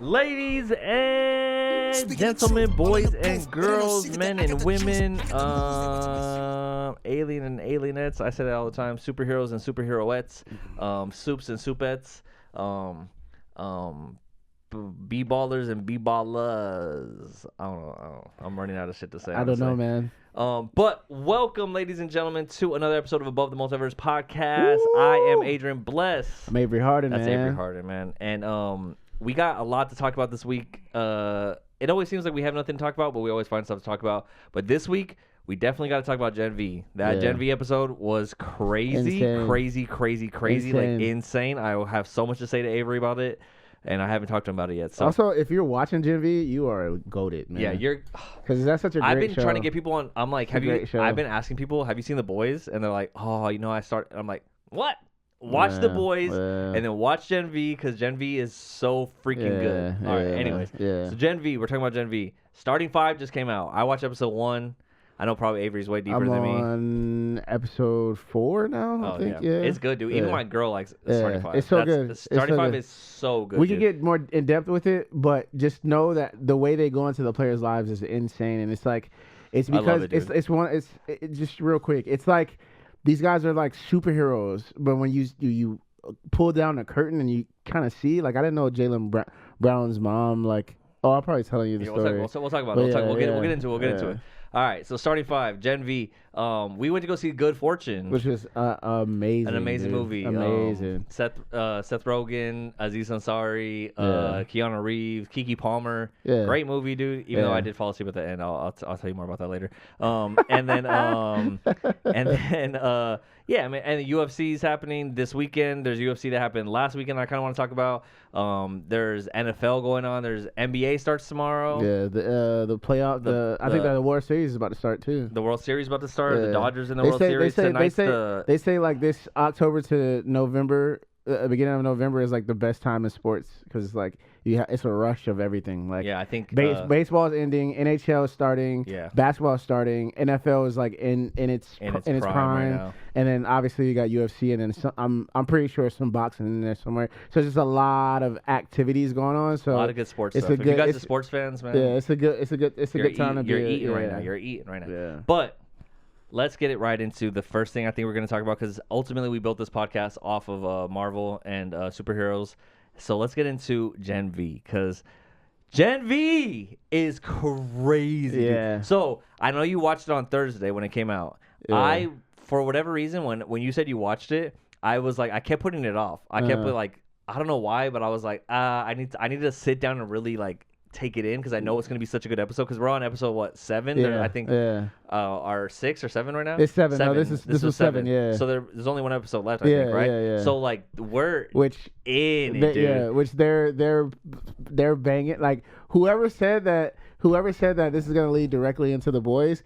Ladies and gentlemen, boys and girls, men and women, alien and alienettes. I say that all the time. Superheroes and superheroettes, soups and soupettes, b-ballers and b-ballers. I don't know. I'm running out of shit to say. I don't know, man. But welcome, ladies and gentlemen, to another episode of ABOV The Multiverse podcast. Woo! I am Adrian Blest. I'm Avery Harden, That's Avery Harden, man. And we got a lot to talk about this week. It always seems like we have nothing to talk about, but we always find stuff to talk about. But this week, we definitely got to talk about Gen V. That Gen V episode was crazy, crazy, like insane. I have so much to say to Avery about it, and I haven't talked to him about it yet. So. Also, if you're watching Gen V, you are goated, man. Yeah, you're. Because that's such a great show. I've been trying to get people on. I'm like, I've been asking people, have you seen The Boys? And they're like, oh, I'm like, what? Watch The Boys and then watch Gen V because Gen V is so freaking good. All right, anyways. So Gen V, we're talking about Gen V. Starting 5 just came out. I watched episode 1. I know probably Avery's way deeper than me. I'm on episode 4 now, I think. Yeah. It's good, dude. Even my girl likes Starting 5. It's so good. Starting 5 is so good. We can get more in depth with it, but just know that the way they go into the players' lives is insane. And it's like, it's because it's just real quick. It's like, these guys are like superheroes, but when you pull down the curtain and you kind of see, like, I didn't know Jaylen Brown's mom, like, I'll probably tell you the story. We'll talk about it. We'll get into it. All right, so Starting 5, Gen V. We went to go see Good Fortune, which was amazing. An amazing movie. Amazing. Seth Rogen, Aziz Ansari, Keanu Reeves, Keke Palmer. Yeah. Great movie, dude. Even though I did fall asleep at the end, I'll tell you more about that later. Yeah, I mean, and the UFC is happening this weekend. There's UFC that happened last weekend I kind of want to talk about. There's NFL going on. There's NBA starts tomorrow. Yeah, the playoff. I think that the World Series is about to start too. The World Series is about to start. Yeah. The Dodgers in the World Series. They say like this October to November, beginning of November is like the best time in sports because it's like it's a rush of everything. Like I think baseball is ending, NHL is starting, basketball is starting, NFL is like in its prime right now. And then obviously you got UFC, and then I'm pretty sure some boxing in there somewhere. So it's just a lot of activities going on. So a lot of good sports stuff. If you guys are sports fans, man, it's a good time to be. You're eating right now. You're eating right now. Yeah. But let's get it right into the first thing I think we're going to talk about, because ultimately we built this podcast off of Marvel and superheroes. So let's get into Gen V, because Gen V is crazy. Yeah. So I know you watched it on Thursday when it came out. Yeah. For whatever reason, when you said you watched it, I was like, I kept putting it off. I kept I don't know why, but I was like, I need to sit down and really like take it in, because I know it's gonna be such a good episode, because we're on episode 7. I think are 6 or 7 right now. It's 7. No, this was 7. Yeah. So there's only one episode left, I think, right? Yeah. So like we're in it, dude. Yeah, which they're banging. Like whoever said that this is gonna lead directly into The Boys,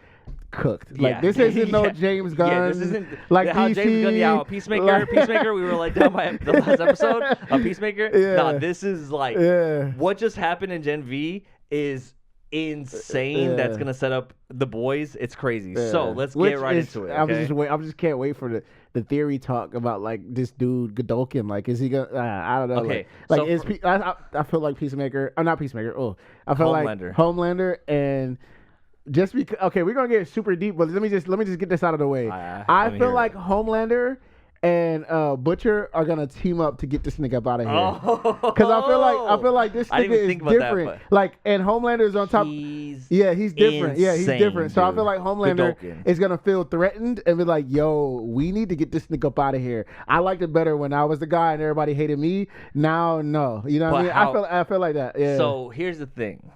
cooked. Like this isn't no James Gunn. Yeah, this isn't like how DC, James Gunn. Peacemaker. We were like down by the last episode of Peacemaker. Yeah. Nah, this is like what just happened in Gen V is insane. That's gonna set up The Boys. It's crazy. So let's get right into it. Okay? I just can't wait for the theory talk about like this dude Godolkin. Like, is he gonna? I don't know. Okay. I feel like Peacemaker. Not Peacemaker. Oh, I feel Homelander. Like Homelander and. Just because, okay, we're gonna get super deep, but let me just get this out of the way. I feel like Homelander and Butcher are gonna team up to get this nigga up out of here. Because I feel like this nigga is different. That, like, and Homelander is on top. He's different. Yeah, he's different. So I feel like Homelander is gonna feel threatened and be like, "Yo, we need to get this nigga up out of here." I liked it better when I was the guy and everybody hated me. Now, no, you know what I mean? I feel like that. Yeah. So here's the thing.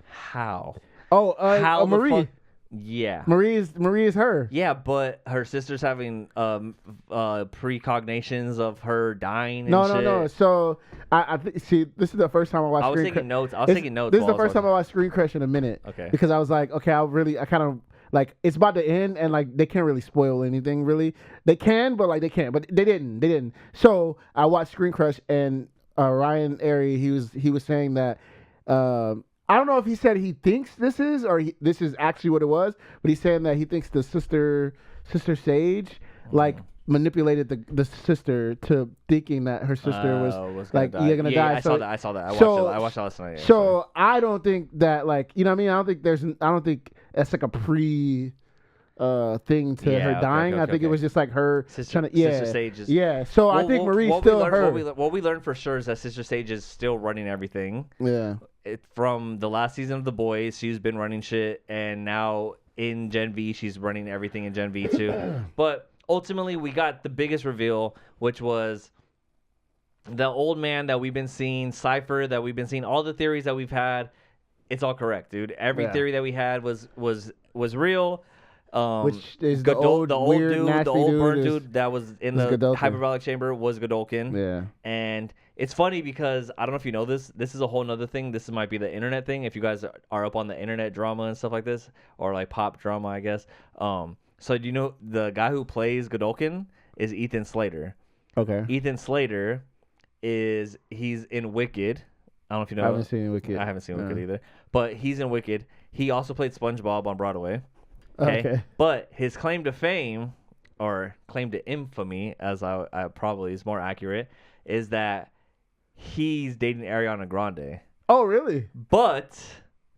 How? Oh, Marie. Yeah. Marie is her. Yeah, but her sister's having precognitions of her dying and shit. No. So I see, this is the first time I watched I was taking notes. This is the first time I watched Screen Crush in a minute. Okay. Because I was like, okay, I kind of like, it's about to end, and like they can't really spoil anything really. They can, but like they can't. But they didn't. So I watched Screen Crush, and Ryan Airy, he was saying that I don't know if he said he thinks this is this is actually what it was, but he's saying that he thinks the sister Sage like manipulated the sister to thinking that her sister was like die. You're gonna die. I saw that. I watched it last night. So I don't think that like you know what I mean. I don't think that's like a pre thing to her dying. I think it was just like her Sister Sage is, So I think Marie's still her. What we learned for sure is that Sister Sage is still running everything. Yeah. From the last season of The Boys, she's been running shit, and now in Gen V, she's running everything in Gen V too. But ultimately, we got the biggest reveal, which was the old man that we've been seeing, Cypher that we've been seeing, all the theories that we've had. It's all correct, dude. Every theory that we had was real. Which is the old burnt dude that was in the Godolkin. hyperbolic chamber was Godolkin. Yeah. And it's funny because I don't know if you know this. This is a whole nother thing. This might be the internet thing. If you guys are up on the internet drama and stuff like this, or like pop drama, I guess. So do you know the guy who plays Godolkin is Ethan Slater? Okay. Ethan Slater he's in Wicked. I don't know if you know. I haven't seen Wicked. I haven't seen Wicked either. But he's in Wicked. He also played SpongeBob on Broadway. Okay. But his claim to fame, or claim to infamy, as I probably is more accurate, is that he's dating Ariana Grande. Oh, really? But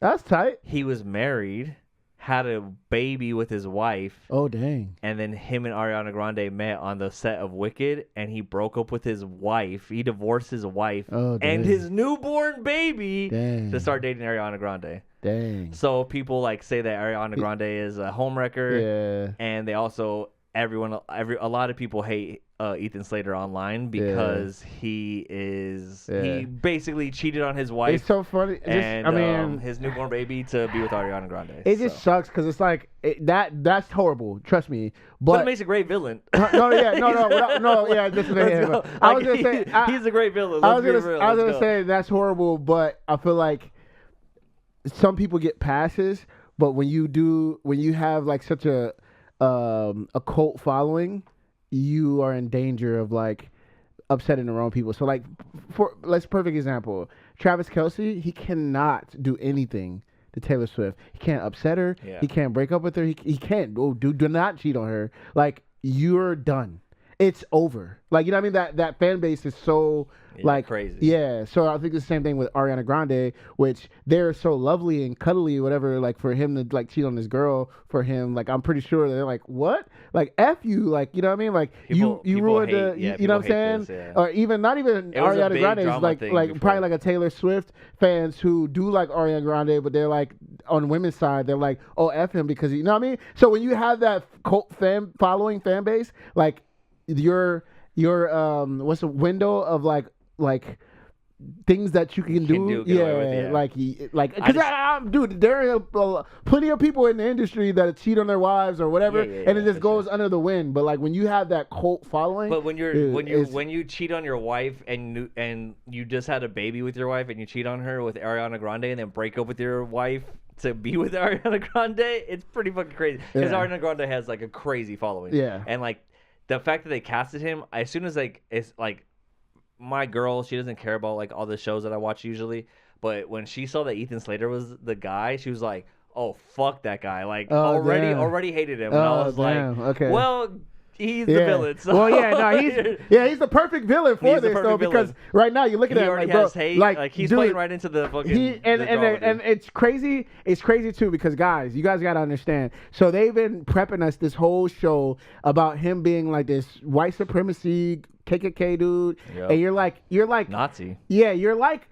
that's tight. He was married, had a baby with his wife. Oh, dang. And then him and Ariana Grande met on the set of Wicked, and he broke up with his wife. He divorced his wife and his newborn baby to start dating Ariana Grande. Dang. So people like say that Ariana Grande is a homewrecker. Yeah. And they also a lot of people hate Ethan Slater online because he basically cheated on his wife. It's so funny. And his newborn baby to be with Ariana Grande. It just sucks because it's like that's horrible. Trust me. But it makes a great villain. This is I was gonna say he's a great villain. I was gonna say that's horrible, but I feel like some people get passes, but when you have like such a cult following, you are in danger of like upsetting the wrong people. So like, let's perfect example, Travis Kelce, he cannot do anything to Taylor Swift. He can't upset her. Yeah. He can't break up with her. He can't. Do not cheat on her. Like, you're done. It's over. Like, you know what I mean? That fan base is so like crazy. Yeah. So I think it's the same thing with Ariana Grande, which they're so lovely and cuddly, whatever. Like for him to like cheat on this girl, for him, like I'm pretty sure they're like, what? Like F you, like you know what I mean? Like you ruined the, you know what I'm saying? This, Or even not even Ariana Grande is like probably like a Taylor Swift fans who do like Ariana Grande, but they're like on women's side, they're like, oh F him because you know what I mean? So when you have that cult fan base, like your what's the window of like things that you can do, like because dude, there are plenty of people in the industry that cheat on their wives or whatever, and it just goes under the wind. But like when you have that cult following, but when you cheat on your wife and you just had a baby with your wife and you cheat on her with Ariana Grande and then break up with your wife to be with Ariana Grande, it's pretty fucking crazy because Ariana Grande has like a crazy following, and like the fact that they casted him as soon as like it's like. My girl, she doesn't care about like all the shows that I watch usually, but when she saw that Ethan Slater was the guy, she was like, "Oh fuck that guy!" Like already hated him, and I was like, "Okay, well, he's the villain." So. Well, he's the perfect villain for this though, because right now you're looking at him like, bro, like he's playing right into the fucking. And it's crazy. It's crazy too because you guys gotta understand. So they've been prepping us this whole show about him being like this white supremacy KKK dude, and you're like Nazi. Yeah, you're like,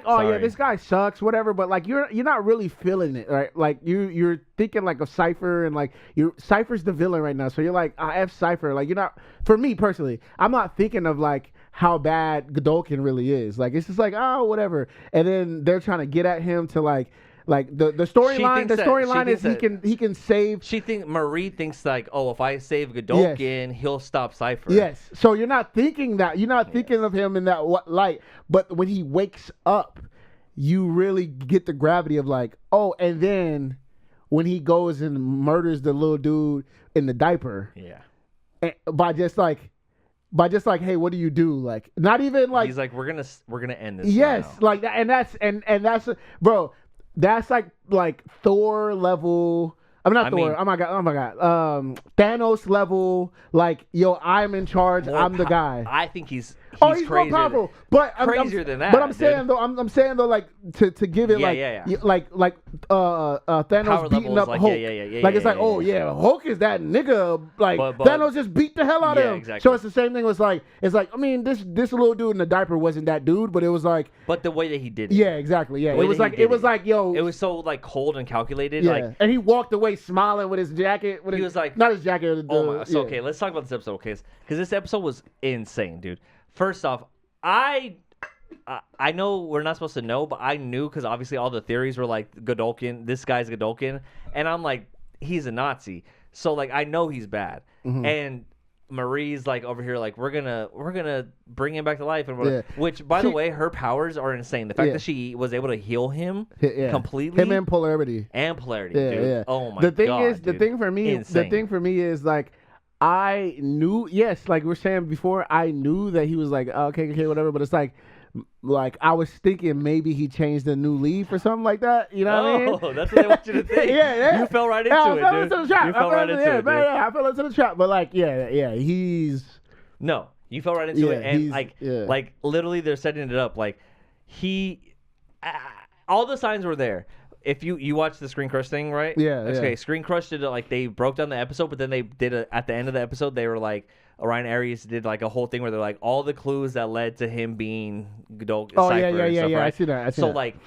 oh yeah, this guy sucks, whatever. But like you're not really feeling it, right? Like you're thinking like of Cypher, and like Cypher's the villain right now. So you're like, F Cypher. Like you're not. For me personally, I'm not thinking of like how bad Godolkin really is. Like it's just like whatever. And then they're trying to get at him to like the storyline. The storyline is he can save. Marie thinks like, oh, if I save Godolkin, he'll stop Cypher. Yes. So you're not thinking that. You're not thinking of him in that light. But when he wakes up, you really get the gravity of like, oh, and then when he goes and murders the little dude in the diaper. Yeah. By just like, hey, what do you do? Like, not even like he's like, we're gonna end this. Yes, now. like that, and that's bro. That's like Thor level I'm not Thor. Oh my god. Thanos level. Like, yo, I'm in charge. I'm the guy. I think he's he's more powerful. But crazier than that. But I'm saying though, I'm saying though, like to give it like Thanos beating up Hulk. Like it's like, oh yeah, Hulk is that nigga. Like Thanos just beat the hell out of him. Exactly. So it's the same thing. It's like I mean, this little dude in the diaper wasn't that dude, but it was like. But the way that he did it. Yeah, exactly. Yeah, it was like yo. It was so like cold and calculated. Yeah, like, and he walked away smiling with his jacket. He was like, not his jacket. Okay, let's talk about this episode, okay? Because this episode was insane, dude. First off, I know we're not supposed to know, but I knew because obviously all the theories were like Godolkin. This guy's Godolkin, and I'm like, he's a Nazi, so like I know he's bad. And Marie's like over here, like we're gonna bring him back to life, and whatever. Which, by the way, her powers are insane. The fact that she was able to heal him completely, him and polarity, dude. Yeah. Oh my god. The thing for me is like. I knew, yes, like we were saying before, I knew that he was like, okay, whatever. But it's like I was thinking maybe he changed a new leaf or something like that. You know what I mean? Oh, that's what they want you to think. Yeah. You fell right into it, dude. I fell into the trap. You fell right into it, dude. I fell into the trap. But like, he's... No, you fell right into it. And like literally they're setting it up. Like all the signs were there. If you watch the Screen Crush thing, right? Yeah. Okay, Screen Crush did it, like they broke down the episode, but then they did at the end of the episode, they were like, Orion Aries did like a whole thing where they're like all the clues that led to him being Cypher. Right? I see that. So like,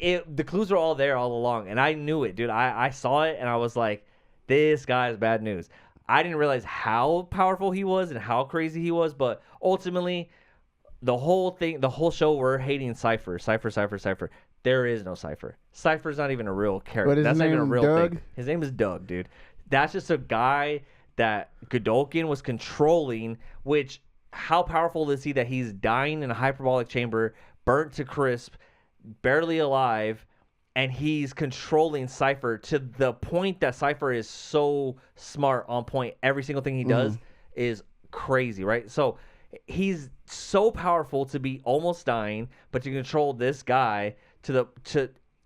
the clues were all there all along, and I knew it, dude. I saw it, and I was like, this guy's bad news. I didn't realize how powerful he was and how crazy he was, but ultimately, the whole show, we're hating Cypher. There is no Cypher. Cypher's not even a real character. That's not even a real thing. His name is Doug, dude. That's just a guy that Godolkin was controlling, which, how powerful is he that he's dying in a hyperbolic chamber, burnt to crisp, barely alive, and he's controlling Cypher to the point that Cypher is so smart, on point. Every single thing he does is crazy, right? So he's so powerful to be almost dying, but to control this guy to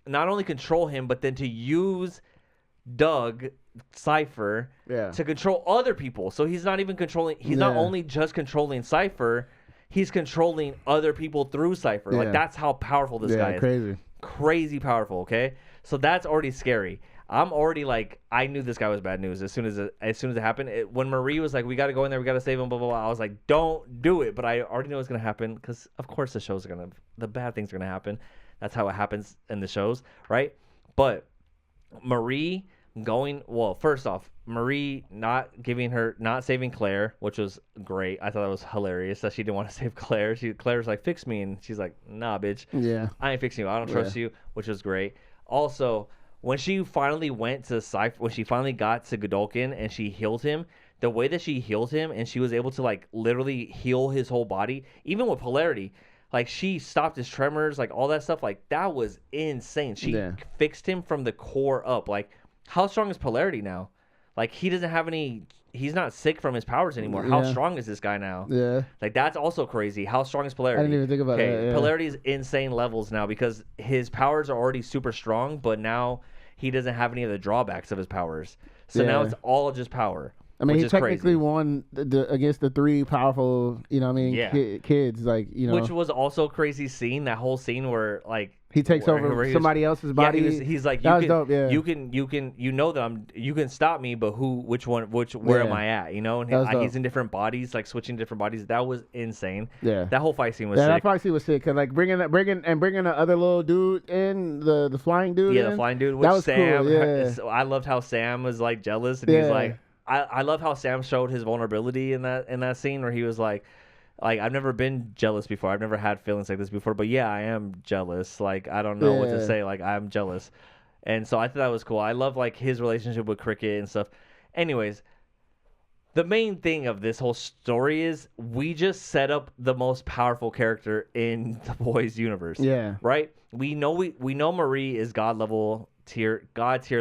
not only control him, but then to use Doug Cypher to control other people. So he's not even controlling. He's not only just controlling Cypher, he's controlling other people through Cypher. Like that's how powerful this guy is. Crazy powerful. Okay, so that's already scary. I'm already like, I knew this guy was bad news as soon as it happened. When Marie was like, we got to go in there, we got to save him, blah, blah, blah. I was like, don't do it. But I already know what's going to happen because, of course, the bad things are going to happen. That's how it happens in the shows, right? But Marie first off, Marie not saving Claire, which was great. I thought that was hilarious that she didn't want to save Claire. Claire's like, fix me. And she's like, nah, bitch. Yeah. I ain't fixing you. I don't trust you, which was great. Also, when she finally went to Cypher, when she finally got to Godolkin and she healed him, the way that she healed him and she was able to like literally heal his whole body, even with polarity, like she stopped his tremors, like all that stuff, like that was insane. She fixed him from the core up. Like, how strong is polarity now? Like he doesn't have any. He's not sick from his powers anymore. How strong is this guy now? Yeah. Like, that's also crazy. How strong is polarity? I didn't even think about that. Yeah. Polarity is insane levels now because his powers are already super strong, but now he doesn't have any of the drawbacks of his powers. So now it's all just power. I mean, he technically won against the three powerful, kids, like, Which was also crazy scene, that whole scene where, like, he takes over somebody else's body. Yeah, he's like, you can stop me, but where am I at? And he's in different bodies, like switching different bodies. That was insane. Yeah, that whole fight scene was sick. That fight scene was sick. Cause like bringing the other little dude in, the flying dude. Yeah, the flying dude. That was Sam. Cool. Yeah. I loved how Sam was like jealous, and he's like, I love how Sam showed his vulnerability in that scene where he was like, I've never been jealous before. I've never had feelings like this before. But yeah, I am jealous. Like, I don't know what to say. Like, I'm jealous. And so I thought that was cool. I love, like, his relationship with Cricket and stuff. Anyways, the main thing of this whole story is we just set up the most powerful character in the boys' universe. Yeah. Right? We know Marie is God tier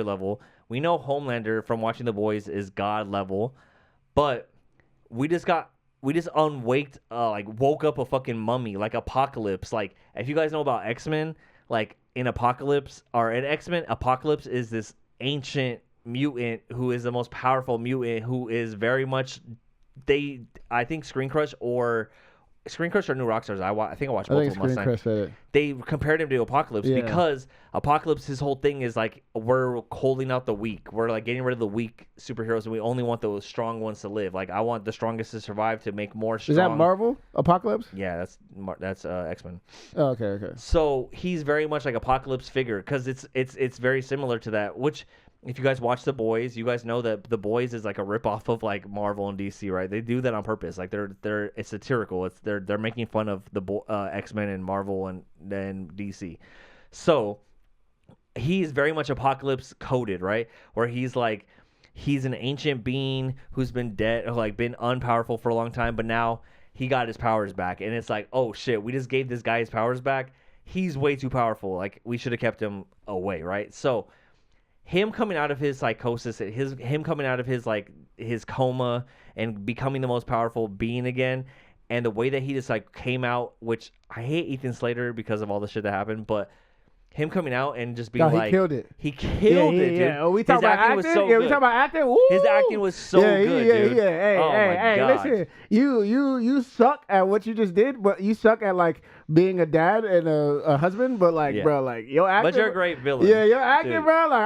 level. We know Homelander from watching The Boys is God level. But we just woke up a fucking mummy, like Apocalypse. Like, if you guys know about X-Men, like in X-Men, Apocalypse is this ancient mutant who is the most powerful mutant, who is very much I think Screen Crush or New Rockstars. I think I watched both of them last night. They compared him to Apocalypse because Apocalypse, his whole thing is like, we're holding out the weak. We're like getting rid of the weak superheroes, and we only want those strong ones to live. Like, I want the strongest to survive to make more strong. Is that Marvel? Apocalypse? Yeah, that's X-Men. Oh, okay. So he's very much like Apocalypse figure because it's very similar to that. Which, if you guys watch The Boys, you guys know that The Boys is like a ripoff of like Marvel and DC, right? They do that on purpose. Like it's satirical. They're making fun of the X-Men and Marvel and DC. So he's very much Apocalypse coded, right? Where he's an ancient being who's been dead, like been unpowerful for a long time, but now he got his powers back, and it's like, oh shit, we just gave this guy his powers back. He's way too powerful. Like, we should have kept him away, right? So him coming out of his psychosis, him coming out of his coma and becoming the most powerful being again, and the way that he just like came out, which I hate Ethan Slater because of all the shit that happened, but him coming out and just being he killed it. He killed it, dude. Yeah. We talking about acting? Was so good. We talking about acting? Woo! His acting was so good, dude. Hey, God. Listen, you suck at what you just did, but you suck at like being a dad and a husband, but like, bro, like your acting. But you're a great villain. Yeah, your acting, dude. Bro. Like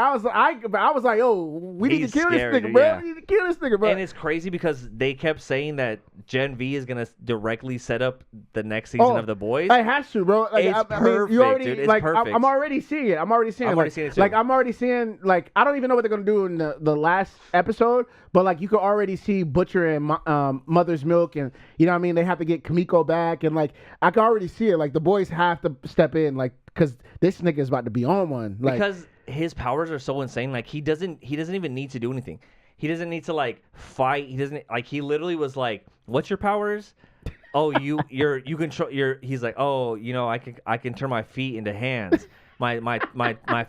I was like, yo, we need to kill this nigga, bro. We need to kill this nigga, bro. And it's crazy because they kept saying that Gen V is gonna directly set up the next season of The Boys. It has to, bro. Like, it's perfect, mean, you already, dude. It's like, perfect. I'm already seeing it. I'm already seeing it too. Like, I'm already seeing, like, I don't even know what they're gonna do in the last episode, but like, you could already see Butcher and Mother's Milk, and you know what I mean. They have to get Kamiko back, and like, I can already see it. Like, the boys have to step in, like, because this nigga is about to be on one. Like, because his powers are so insane. Like, he doesn't even need to do anything. He doesn't need to like fight. He doesn't like. He literally was like, "What's your powers?" Oh, you control your. He's like, "Oh, you know, I can turn my feet into hands. My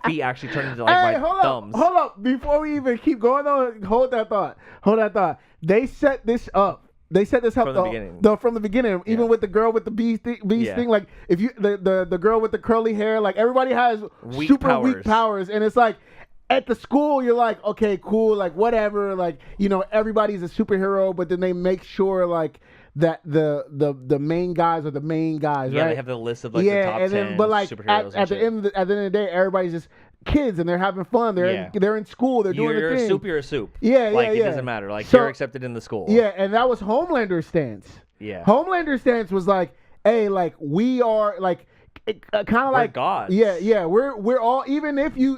feet actually turn into like my thumbs." Hold up. Before we even keep going on, hold that thought. They set this up. From the beginning. From the beginning, even with the girl with the bee thing, like if you the girl with the curly hair, like everybody has weak powers, and it's like at the school you're like, okay, cool, like whatever, like, you know, everybody's a superhero, but then they make sure like that the main guys are the main guys, right? Yeah, they have the list of like the top 10 but like superheroes. At the end of the day, everybody's just kids and they're having fun. They're in school. They're doing the thing. You're a soup. Yeah. It doesn't matter. Like, you're accepted in the school. Yeah, and that was Homelander's stance. Yeah. Homelander's stance was like, hey, like we are like kind of like gods. Yeah. We're all even if you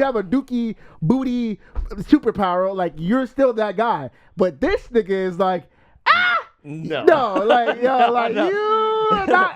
have a dookie booty superpower, like you're still that guy. But this nigga is like, no, like yo, like no.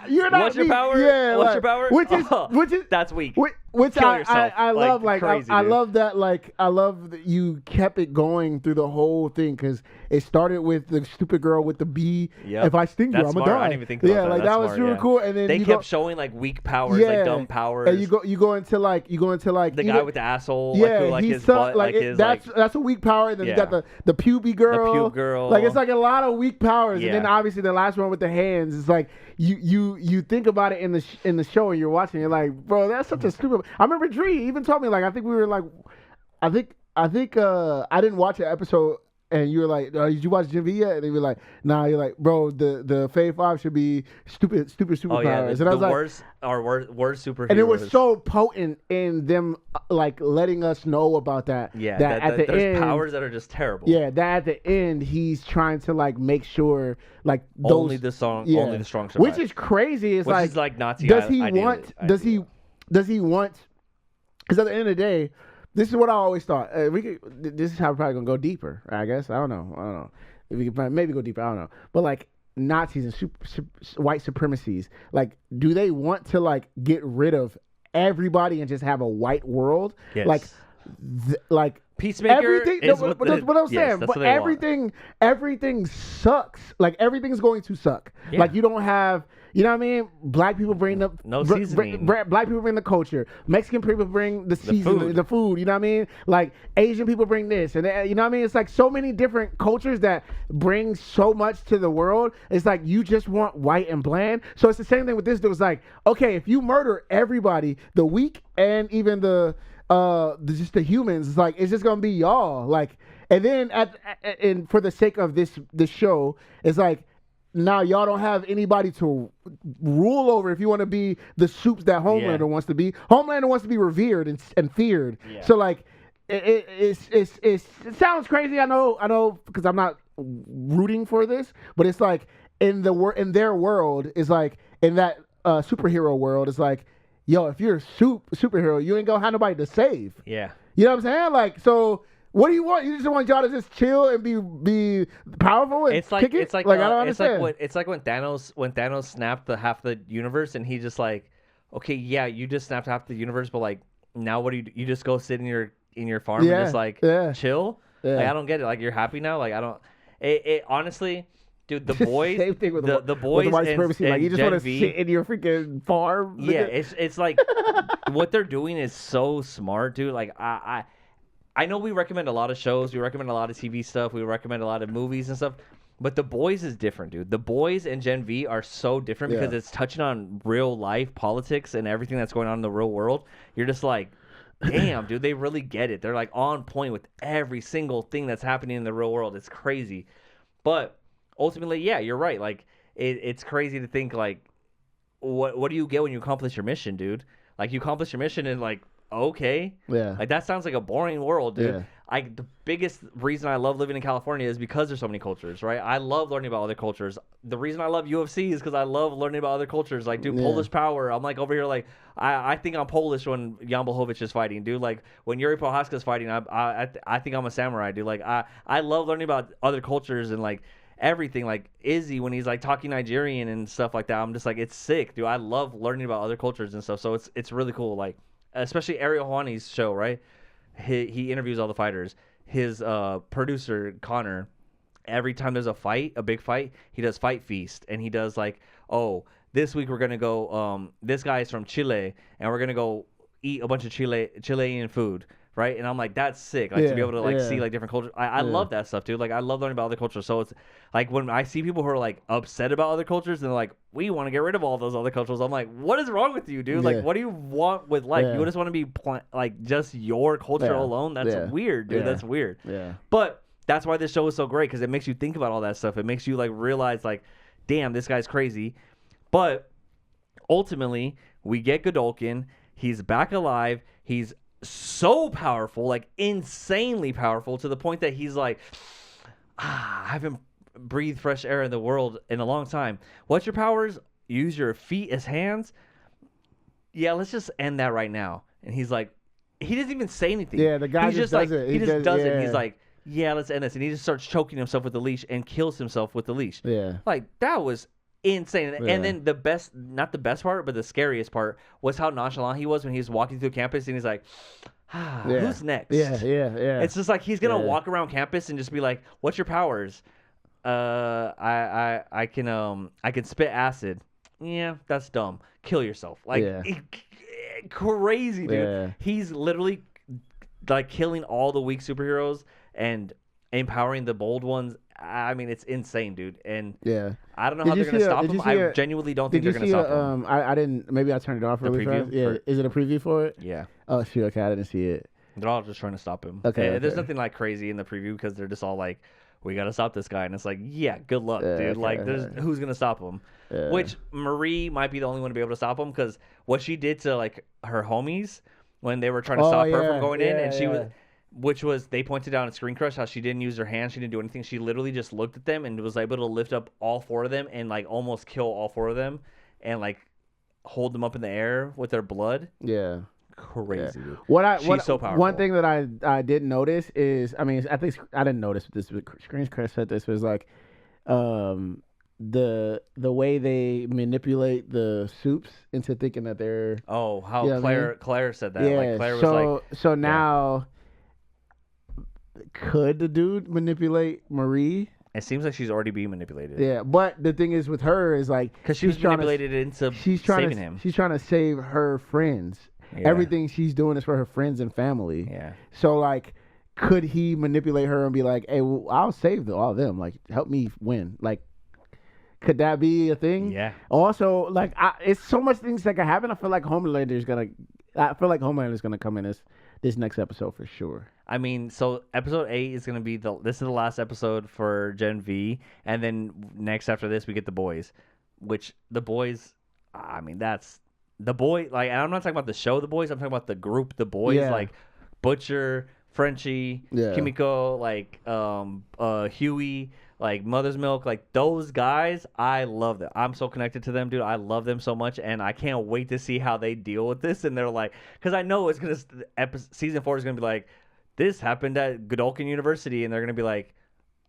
You're not. What's your power? Yeah, what's your power? Which is that's weak. Which Kill I yourself. I love, like crazy, I love that, like I love that you kept it going through the whole thing, because it started with the stupid girl with the bee. Yep. If I sting you, I'm gonna die. I didn't even think about that. Like that was smart, really cool. And then they kept showing like weak powers, like dumb powers. And you go into like the guy with the asshole. Yeah, like his butt, like his that's a weak power. And then you got the puby girl. The pube girl. Like it's like a lot of weak powers. Yeah. And then obviously the last one with the hands is like you think about it in the show and you're watching. You're like, bro, that's such a stupid. I remember Dre even told me, like, I think we were like, I think I didn't watch an episode, and you were like, did you watch Gen V yet? And you were like, nah. You're like, bro, the Phase 5 should be stupid superpowers. Oh yeah, and I was worst superheroes. And it was so potent in them like letting us know about that. Yeah, that at the there's end, powers that are just terrible. Yeah, that at the end he's trying to like make sure like those, only the strong survive. Which is crazy. It's which is like Nazi. Does he want? Does he want? Because at the end of the day, this is what I always thought. This is how we're probably gonna go deeper. I guess I don't know. If we can maybe go deeper, I don't know. But like Nazis and white supremacies, like, do they want to like get rid of everybody and just have a white world? Yes. Like Peacemaker. Everything. Is what I'm saying. Yes, but everything sucks. Like everything's going to suck. Yeah. Like you don't have. You know what I mean? Black people bring the seasoning. Black people bring the culture. Mexican people bring the seasoning, the food. You know what I mean? Like Asian people bring this, and you know what I mean? It's like so many different cultures that bring so much to the world. It's like you just want white and bland. So it's the same thing with this dude. It's like, okay, if you murder everybody, the weak and even the just the humans. It's like it's just gonna be y'all. Like, and then and for the sake of this show, it's like now y'all don't have anybody to rule over. If you want to be the soups that Homelander wants to be, Homelander wants to be revered and feared. Yeah. So like, it sounds crazy. I know, because I'm not rooting for this, but it's like in their world, is like in that superhero world, it's like, yo, if you're a superhero, you ain't gonna have nobody to save. Yeah. You know what I'm saying? Like, so what do you want? You just want y'all to just chill and be powerful and kick it? It's like I don't understand. It's like when Thanos snapped half the universe, and he just like, okay, yeah, you just snapped half the universe, but like now what do you just go sit in your farm and just like chill? Yeah. Like, I don't get it. Like, you're happy now? Like, I don't. It honestly. Dude, the boys, same thing with the boys, with the and like you just want to sit in your freaking farm. Yeah, it's like what they're doing is so smart, dude. Like I know we recommend a lot of shows, we recommend a lot of TV stuff, we recommend a lot of movies and stuff, but The Boys is different, dude. The Boys and Gen V are so different because it's touching on real life politics and everything that's going on in the real world. You're just like, damn, dude, they really get it. They're like on point with every single thing that's happening in the real world. It's crazy, but ultimately, yeah, you're right. Like, it's crazy to think, like, what do you get when you accomplish your mission, dude? Like, you accomplish your mission and, like, okay. Yeah. Like, that sounds like a boring world, dude. Yeah. Like, the biggest reason I love living in California is because there's so many cultures, right? I love learning about other cultures. The reason I love UFC is because I love learning about other cultures. Like, dude, Polish power. I'm, like, over here, like, I think I'm Polish when Jan Blachowicz is fighting, dude. Like, when Yuri Prohaska's fighting, I think I'm a samurai, dude. Like, I love learning about other cultures and, like, everything. Like Izzy when he's like talking Nigerian and stuff like that, I'm just like, it's sick, dude. I love learning about other cultures and stuff, so it's really cool. Like, especially Ariel Helwani's show, right? He interviews all the fighters. His producer Connor, every time there's a big fight, he does Fight Feast, and he does like, oh, this week we're gonna go, this guy is from Chile and we're gonna go eat a bunch of Chilean food, right? And I'm like, that's sick. Like, to be able to like see like different cultures. I love that stuff, dude. Like, I love learning about other cultures. So it's like when I see people who are like upset about other cultures and they're like, we want to get rid of all those other cultures. I'm like, what is wrong with you, dude? Like, what do you want with life? You just want to be like just your culture alone? That's weird, dude. That's weird. Yeah. But that's why this show is so great, because it makes you think about all that stuff. It makes you like realize like, damn, this guy's crazy. But ultimately, we get Godolkin. He's back alive. He's so powerful, like insanely powerful, to the point that he's like, I haven't breathed fresh air in the world in a long time. What's your powers? Use your feet as hands? Yeah, let's just end that right now. And he's like, he doesn't even say anything. Yeah, the guy just does it. He just does it. He's like, yeah, let's end this. And he just starts choking himself with the leash and kills himself with the leash. Yeah. Like, that was insane. And then the best, not the best part, but the scariest part was how nonchalant he was when he was walking through campus and he's like, who's next? Yeah. It's just like he's gonna walk around campus and just be like, what's your powers? I can spit acid. Yeah, that's dumb. Kill yourself. Like, crazy, dude. Yeah. He's literally like killing all the weak superheroes and empowering the bold ones. I mean, it's insane, dude. And I don't know how they're going to stop him. I genuinely don't think they're going to stop him. I didn't. Maybe I turned it off really fast. Yeah. Is it a preview for it? Yeah. Oh, shoot. Okay. I didn't see it. They're all just trying to stop him. Okay. There's nothing like crazy in the preview because they're just all like, we got to stop this guy. And it's like, yeah, good luck, dude. Like, who's going to stop him? Which Marie might be the only one to be able to stop him, because what she did to like her homies when they were trying to stop her from going in, and she was... Which was, they pointed out in Screen Crush how she didn't use her hands, she didn't do anything. She literally just looked at them and was able to lift up all four of them and like almost kill all four of them and like hold them up in the air with their blood. Yeah. Crazy. Yeah. She's so powerful. One thing that I didn't notice is, I mean, I think I didn't notice this, but Screen Crush said this was like, the way they manipulate the soups into thinking that they're how Claire said that. Yeah. Like Claire was like, so now. Could the dude manipulate Marie? It seems like she's already being manipulated. Yeah, but the thing is with her is like, because she was manipulated into saving him. She's trying to save her friends. Yeah. Everything she's doing is for her friends and family. Yeah. So like, could he manipulate her and be like, "Hey, well, I'll save all of them. Like, help me win." Like, could that be a thing? Yeah. Also, like, it's so much things that can happen. I feel like Homelander's gonna come in this this next episode for sure. I mean, so episode 8 is going to be this is the last episode for Gen V, and then next after this we get the boys, which the boys, I mean, that's the boy. Like, and I'm not talking about the show, the boys. I'm talking about the group, the boys, like Butcher, Frenchie, Kimiko, like Huey, like Mother's Milk, like those guys. I love them. I'm so connected to them, dude. I love them so much, and I can't wait to see how they deal with this. And they're like, because I know it's gonna season 4 is gonna be like, this happened at Godolkin University, and they're gonna be like,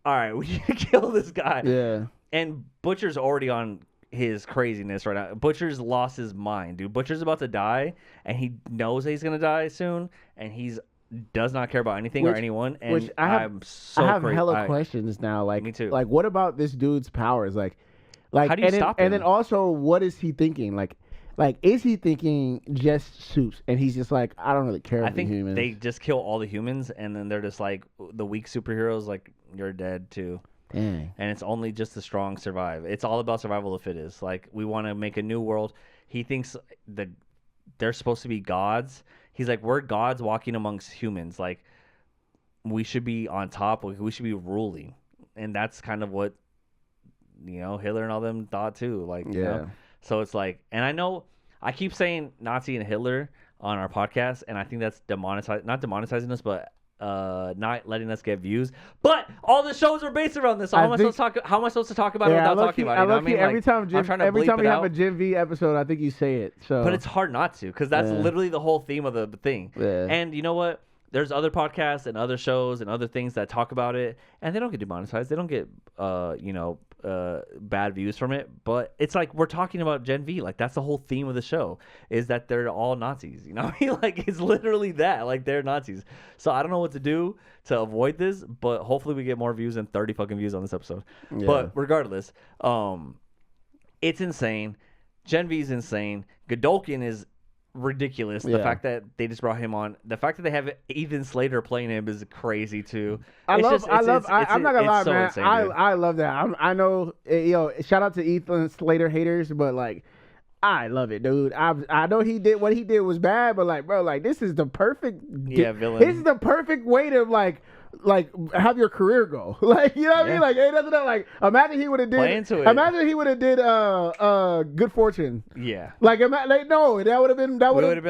all right, we need to kill this guy. Yeah. And Butcher's already on his craziness right now. Butcher's lost his mind, dude. Butcher's about to die, and he knows that he's gonna die soon, and does not care about anything or anyone. And I have hella questions now. Like, me too. Like, what about this dude's powers? Like, how do you stop him? And then also, what is he thinking? Like, is he thinking just soups? And he's just like, I don't really care about the humans. They just kill all the humans, and then they're just like, the weak superheroes, like, you're dead too. Dang. And it's only just the strong survive. It's all about survival of the fittest. Like, we want to make a new world. He thinks that they're supposed to be gods. He's like, we're gods walking amongst humans. Like, we should be on top. We should be ruling. And that's kind of what, Hitler and all them thought too. Like, you know? So it's like, and I know I keep saying Nazi and Hitler on our podcast, and I think that's not demonetizing us, but not letting us get views. But all the shows are based around this. So how am I supposed to talk about it without talking about it? You know what I mean? Every time we have a Gen V episode, I think you say it. So, but it's hard not to, because that's literally the whole theme of the thing. Yeah. And you know what? There's other podcasts and other shows and other things that talk about it, and they don't get demonetized. They don't get bad views from it. But it's like, we're talking about Gen V. Like, that's the whole theme of the show, is that they're all Nazis. You know what I mean? Like, it's literally that. Like, they're Nazis. So I don't know what to do to avoid this, but hopefully we get more views than 30 fucking views on this episode. Yeah. But regardless, it's insane. Gen V is insane. Godolkin is ridiculous. The fact that they just brought him on, the fact that they have Ethan Slater playing him is crazy too. I'm not gonna lie, so man. Insane, I love that. I know, shout out to Ethan Slater haters, but like, I love it, dude. I know what he did was bad, but like, bro, like, this is the perfect villain. This is the perfect way to like have your career go. Like, you know what I mean? Like, it doesn't like, imagine he would have did Good Fortune. Yeah. Like, no, that would have been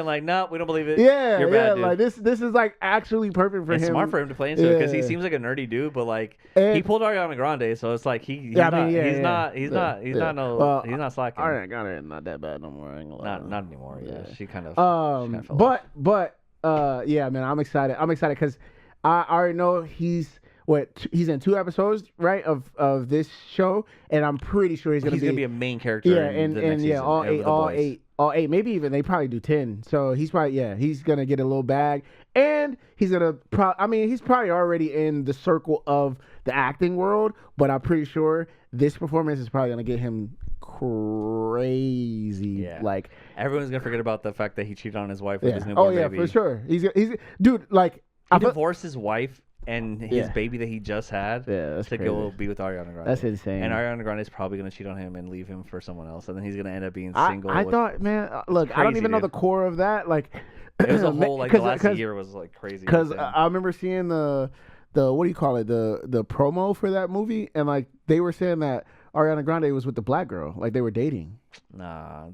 like, no, we don't believe it. Yeah, you're bad, dude. Like, this is like actually perfect for him. It's smart for him to play into it, because he seems like a nerdy dude, but like, he pulled Ariana Grande, so it's like he's not slacking. Ariana Grande is not that bad no more. Not anymore. Yeah, she kind of fell off. Yeah, man, I'm excited because I already know he's in 2 episodes, right, of this show, and I'm pretty sure he's gonna be a main character. Yeah, and all eight, maybe even they probably do 10. So he's gonna get a little bag, and he's gonna he's probably already in the circle of the acting world, but I'm pretty sure this performance is probably gonna get him crazy. Yeah. Like, everyone's gonna forget about the fact that he cheated on his wife with his newborn baby. For sure. He's dude, like, he divorced his wife and his baby that he just had to go be with Ariana Grande. That's insane. And Ariana Grande is probably going to cheat on him and leave him for someone else, and then he's going to end up being single. I thought, man, look, crazy, I don't even know the core of that. Like, it was a whole, like, the last year was like crazy. Because I remember seeing the what do you call it, the promo for that movie, and like, they were saying that Ariana Grande was with the black girl, like they were dating.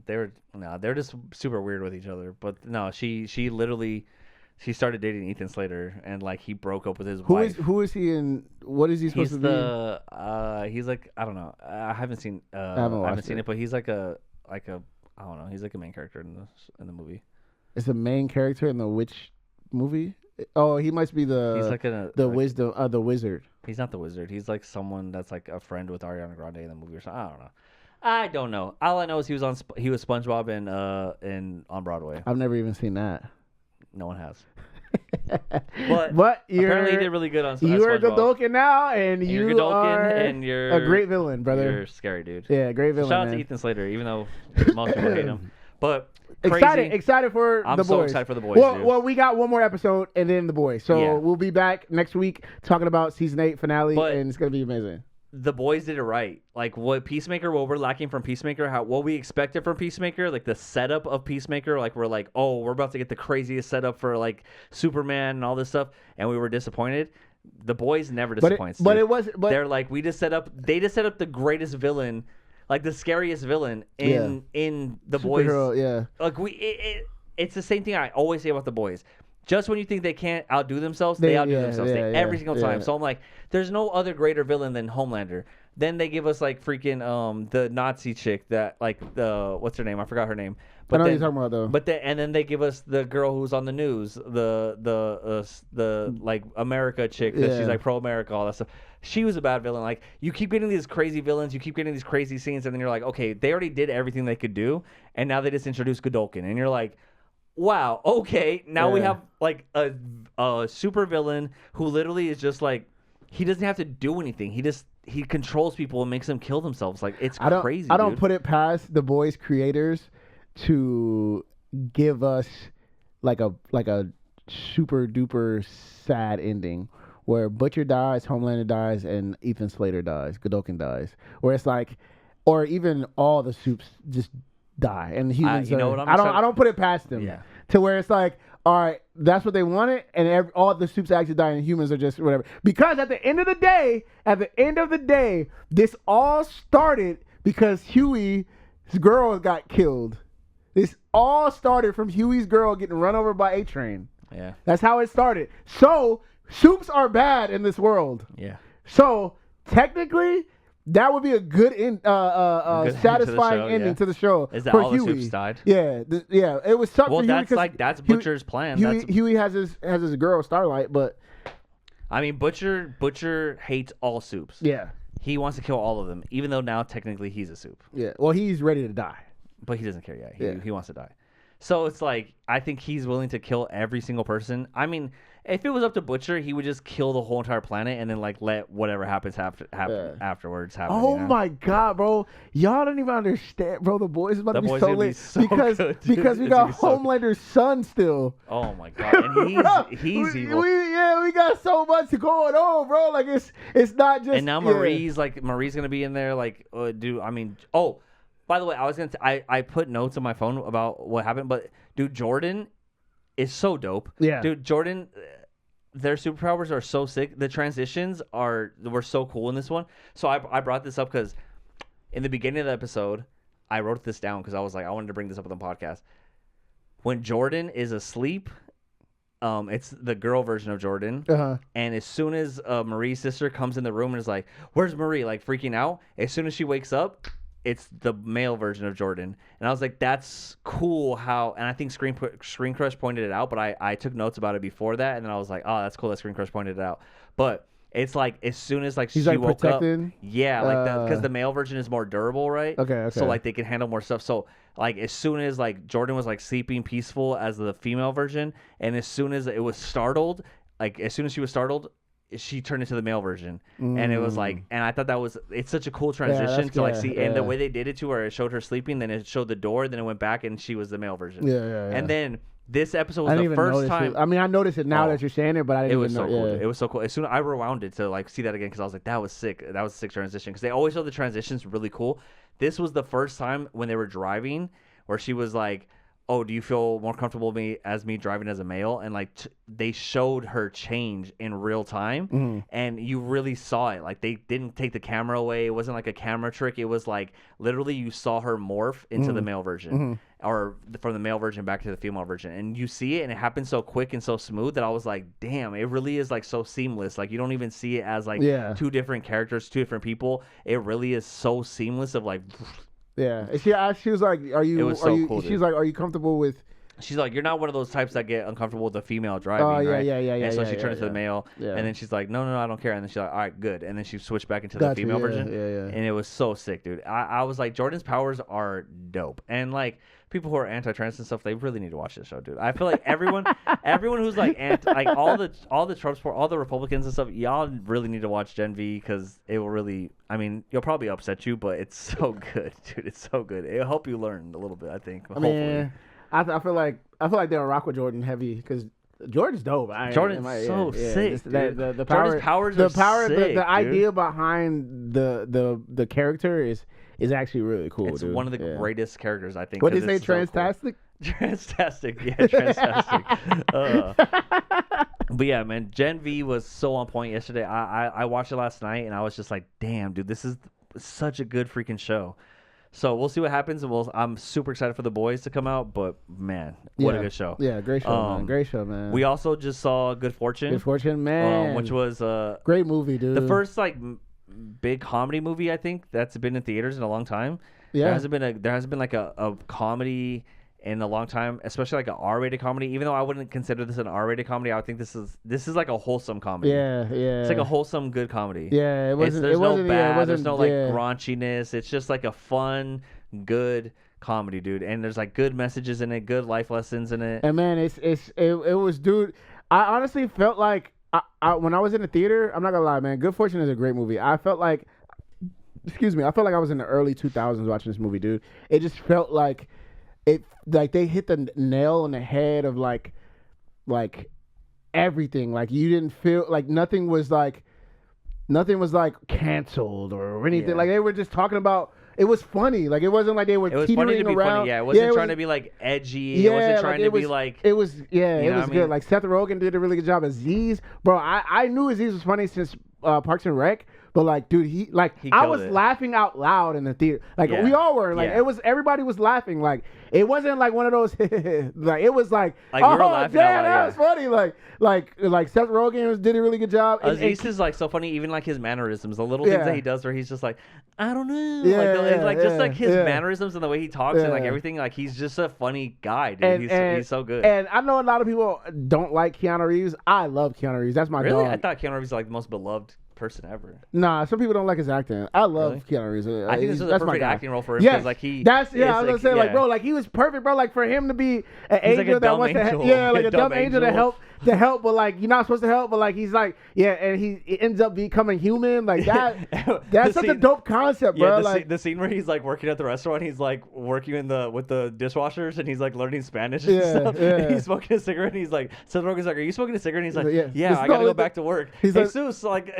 They're just super weird with each other. But no, she literally. She started dating Ethan Slater, and like, he broke up with his wife. Who is he in? What is he supposed to be? He's like, I don't know. I haven't seen. I haven't seen it, but he's like a I don't know. He's like a main character in the movie. It's a main character in the which movie? Oh, he must be he's like the wizard. He's not the wizard. He's like someone that's like a friend with Ariana Grande in the movie or something. I don't know. All I know is he was SpongeBob in on Broadway. I've never even seen that. No one has. But apparently he did really good on SpongeBob. You are Godolkin now, and you are a great villain, brother. You're scary, dude. Yeah, great villain. Shout out to Ethan Slater, even though most people hate him. But excited for the boys. I'm so excited for the boys. Well, we got one more episode and then the boys. So we'll be back next week talking about season 8 finale, and it's gonna be amazing. the boys did it right. Like what we're lacking from Peacemaker, what we expected from Peacemaker, like the setup of Peacemaker, like we're like, oh, we're about to get the craziest setup for like Superman and all this stuff, and we were disappointed. The boys never disappoints. But they're like, they just set up the greatest villain, like the scariest villain in the Superhero, boys. Yeah, like it's the same thing I always say about the boys. Just when you think they can't outdo themselves, they outdo themselves every single time. So I'm like, there's no other greater villain than Homelander. Then they give us like freaking the Nazi chick that like the what's her name? I forgot her name. But I know what you're talking about though. But then they give us the girl who's on the news, the like America chick that she's like pro America, all that stuff. She was a bad villain. Like you keep getting these crazy villains, you keep getting these crazy scenes, and then you're like, okay, they already did everything they could do, and now they just introduced Godolkin, and you're like, wow, okay, now we have like a super villain who literally is just like, he doesn't have to do anything. He controls people and makes them kill themselves. Like it's crazy. I don't put it past the boys' creators to give us like a super duper sad ending where Butcher dies, Homelander dies, and Ethan Slater dies, Godolkin dies. Where it's like, or even all the soups just die and humans. You know what I don't put it past them. Yeah. To where it's like, all right, that's what they wanted, and all the soups actually die, and humans are just whatever. Because at the end of the day, this all started because Huey's girl got killed. This all started from Huey's girl getting run over by A-Train. Yeah. That's how it started. So soups are bad in this world. Yeah. So technically, that would be a good satisfying ending to the show. Is that for all Huey. the soups died? Yeah, it was tough for Huey. That's Butcher's plan. Huey has his girl Starlight, but I mean Butcher hates all soups. Yeah, he wants to kill all of them, even though now technically he's a soup. Yeah, well he's ready to die, but he doesn't care yet. He wants to die. So it's like I think he's willing to kill every single person. I mean, if it was up to Butcher, he would just kill the whole entire planet and then like let whatever happens afterwards happen. Oh my god, bro! Y'all don't even understand, bro. The boys is about to be so lit because we got Homelander's son still. Oh my god, and he's evil. We got so much going on, bro. Like it's not just. And now Marie's gonna be in there. Like, by the way, I put notes on my phone about what happened, but dude, Jordan is so dope. Yeah. Dude, Jordan, their superpowers are so sick. The transitions were so cool in this one. So I brought this up because in the beginning of the episode, I wrote this down because I was like, I wanted to bring this up on the podcast. When Jordan is asleep, it's the girl version of Jordan. Uh-huh. And as soon as Marie's sister comes in the room and is like, where's Marie? Like freaking out. As soon as she wakes up, it's the male version of Jordan. And I was like, that's cool how, and I think Screen Crush pointed it out, but I took notes about it before that, and then I was like, oh, that's cool that Screen Crush pointed it out. But it's like, as soon as like she's she like woke protected? up. Yeah, like because the male version is more durable, right? Okay. So like they can handle more stuff. So like as soon as like Jordan was like sleeping peaceful as the female version, and as soon as it was startled, like as soon as she was startled, she turned into the male version, and it was like, and I thought it's such a cool transition to like see, and the way they did it to her, it showed her sleeping, then it showed the door, then it went back, and she was the male version. Yeah. And then this episode was the first time. I mean, I noticed it now that you're saying it, but I didn't. It was even so know. cool. Yeah. It was so cool. As soon as I rewound it to like see that again, because I was like, that was sick. That was a sick transition. Because they always show the transitions really cool. This was the first time when they were driving where she was like, oh, do you feel more comfortable with me driving as a male? And like they showed her change in real time, and you really saw it. Like they didn't take the camera away. It wasn't like a camera trick. It was like literally you saw her morph into the male version, or from the male version back to the female version, and you see it, and it happened so quick and so smooth that I was like, damn, it really is like so seamless. Like you don't even see it as like two different characters, two different people. It really is so seamless of like. Yeah, she was like, "Are you?" Cool, she's like, "Are you comfortable with?" She's like, "You're not one of those types that get uncomfortable with the female driving." Oh yeah, right? yeah. And so she turned into the male, and then she's like, "No, I don't care." And then she's like, "All right, good." And then she switched back into the female version, and it was so sick, dude. I was like, Jordan's powers are dope, and like people who are anti-trans and stuff, they really need to watch this show, dude. I feel like everyone who's like like all the Trump support, all the Republicans and stuff, y'all really need to watch Gen V because it will really. I mean, you'll probably upset you, but it's so good, dude. It's so good. It'll help you learn a little bit, I think. Hopefully. I feel like they'll rock with Jordan heavy because Jordan's dope. Jordan's sick. The power, powers the are power, sick, the idea behind the character is actually really cool. It's dude. one of the greatest characters, I think. What did they say? Transtastic. Cool. Transtastic, yeah, transtastic. But yeah, man, Gen V was so on point yesterday. I watched it last night, and I was just like, damn, dude, this is such a good freaking show. So we'll see what happens, and I'm super excited for the boys to come out. But man, what a good show! Yeah, great show, man. Great show, man. We also just saw Good Fortune. Good Fortune, man, which was great movie, dude. The first big comedy movie I think that's been in theaters in a long time. Yeah, there hasn't been like a comedy in a long time, especially like an R-rated comedy. Even though I wouldn't consider this an R-rated comedy, I would think this is like a wholesome comedy. Yeah. It's like a wholesome, good comedy. Yeah, it wasn't. There's no bad. There's no like raunchiness. It's just like a fun, good comedy, dude. And there's like good messages in it, good life lessons in it. And man, it was, dude. I honestly felt like when I was in the theater, I'm not gonna lie, man. Good Fortune is a great movie. I felt like I was in the early 2000s watching this movie, dude. It just felt like they hit the nail on the head of like everything. Like you didn't feel like nothing was like canceled or anything. Yeah. Like they were just talking about. It was funny. Like it wasn't like they were teetering around. Funny. Yeah, it wasn't trying to be like edgy. Yeah, it wasn't trying to be like. It was good. Like Seth Rogen did a really good job. Aziz, bro, I knew Aziz was funny since Parks and Rec. But like, dude, I was laughing out loud in the theater. Like we all were. Like everybody was laughing. Like it wasn't like one of those. Like it was like we were laughing damn, that was funny. Like Seth Rogen did a really good job. Aziz is like so funny. Even like his mannerisms, the little things that he does, where he's just like, I don't know, just like his mannerisms and the way he talks and like everything. Like he's just a funny guy, dude. He's so good. And I know a lot of people don't like Keanu Reeves. I love Keanu Reeves. That's my dog. I thought Keanu Reeves was like the most beloved person ever. Nah, some people don't like his acting. I love Keanu Reeves. I think this is the perfect acting role for him. Yes, like he. I was gonna say, like, bro, like he was perfect, bro. Like for him to be an angel that wants to, like a dumb angel to help, but like you're not supposed to help, but like he's like, and he ends up becoming human. Like that. That's such a dope concept, bro. Like the scene where he's like working at the restaurant, he's like working with the dishwashers, and he's like learning Spanish and stuff. And he's smoking a cigarette, and he's like, Seth Rogen's like, "Are you smoking a cigarette?" And he's like, "Yeah, I gotta go back to work." He's Jesus, like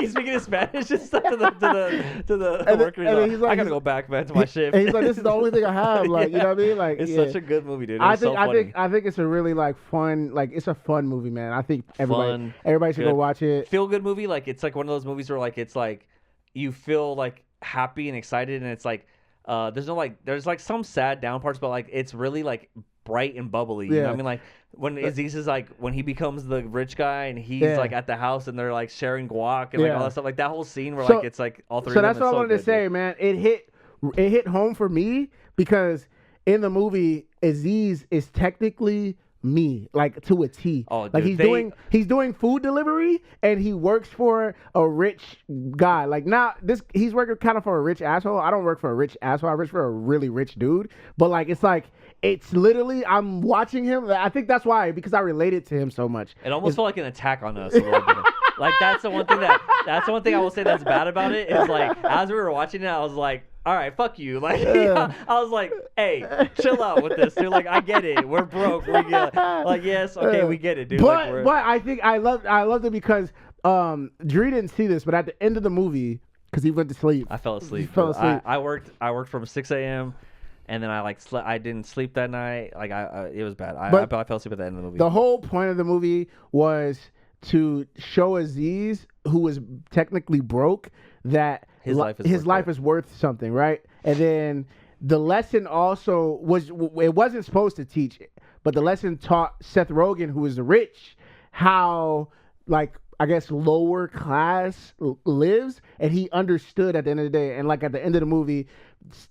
he's speaking in Spanish and stuff to the workers. He's like, I gotta go back, man, to my shift. And he's like, "This is the only thing I have." Like, you know what I mean? Like, it's such a good movie, dude. I think it's a really like fun, like it's a fun movie, man. I think everybody should go watch it. Feel good movie. Like it's like one of those movies where like it's like you feel like happy and excited, and it's like there's like some sad down parts, but like it's really like bright and bubbly. You know what I mean? Like when Aziz is like when he becomes the rich guy and he's like at the house and they're like sharing guac and like all that stuff. Like that whole scene where like it's like all three. So of them that's what I wanted to say, man. It hit home for me because in the movie Aziz is technically me, like to a T. Oh, like dude, he's doing food delivery and he works for a rich guy. Like now he's working kind of for a rich asshole. I don't work for a rich asshole. I work for a really rich dude. But like it's literally I'm watching him. I think that's why, because I related to him so much. It almost felt like an attack on us a little bit. Like that's the one thing I will say that's bad about it is like as we were watching it, I was like, all right, fuck you. Like, I was like, hey, chill out with this, dude. Like, I get it. We're broke. We get like, yes, okay, we get it, dude. But I think I loved it because Dre didn't see this, but at the end of the movie, because he went to sleep. I fell asleep. I worked from 6 a.m. and then I didn't sleep that night. Like, it was bad. I fell asleep at the end of the movie. The whole point of the movie was to show Aziz, who was technically broke, that his life is worth something, right? And then the lesson also it wasn't supposed to teach it, but the lesson taught Seth Rogen, who is rich, how like I guess lower class lives, and he understood at the end of the day. And like at the end of the movie,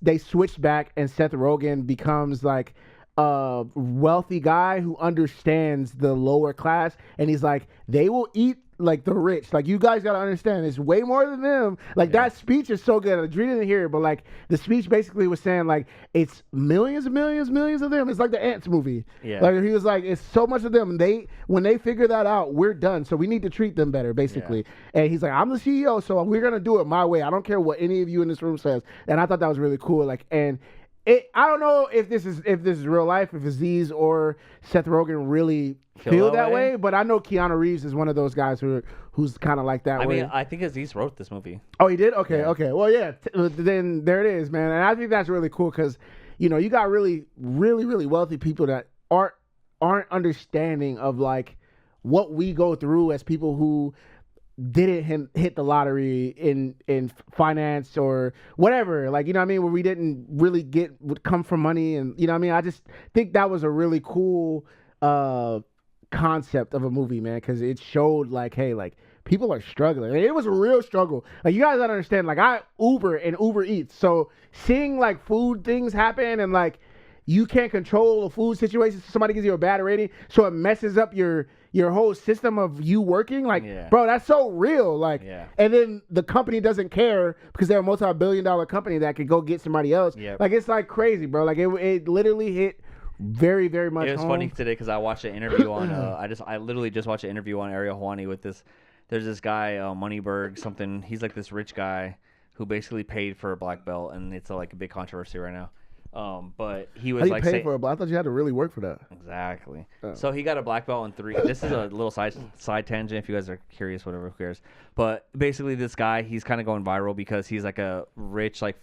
they switched back, and Seth Rogen becomes like a wealthy guy who understands the lower class, and he's like, they will eat like the rich. Like, you guys gotta understand, it's way more than them. Like that speech is so good. Dre didn't hear it, but like the speech basically was saying like it's millions of them. It's like the Ants movie. Yeah. Like he was like, it's so much of them. When they figure that out, we're done. So we need to treat them better, basically. Yeah. And he's like, I'm the CEO, so we're gonna do it my way. I don't care what any of you in this room says. And I thought that was really cool. Like, and I don't know if this is real life, if Aziz or Seth Rogen really feel that way, but I know Keanu Reeves is one of those guys who's kind of like that way. I mean, I think Aziz wrote this movie. Oh, he did? Okay, okay. Well, yeah. Then there it is, man. And I think that's really cool because, you know, you got really, really, really wealthy people that aren't understanding of like what we go through as people who didn't hit the lottery in finance or whatever, like, you know what I mean, where we didn't really come from money, and you know what I mean. I just think that was a really cool concept of a movie, man, because it showed like, hey, like people are struggling. And it was a real struggle. Like, you guys don't understand. Like, I Uber and Uber Eats, so seeing like food things happen and like you can't control a food situation. Somebody gives you a bad rating, so it messes up your whole system of you working. Like, bro, that's so real. Like, and then the company doesn't care because they're a multi-billion-dollar company that could go get somebody else. Like, it's like crazy, bro. Like, it literally hit very, very much. It was funny today because I watched an interview on. I literally just watched an interview on Ariel Helwani with this. There's this guy, Moneyberg something. He's like this rich guy who basically paid for a black belt, and it's like a big controversy right now. But he was like, pay for it, but I thought you had to really work for that. Exactly. So he got a black belt in 3. This is a little side tangent. If you guys are curious, whatever, who cares? But basically, this guy, he's kind of going viral because he's like a rich, like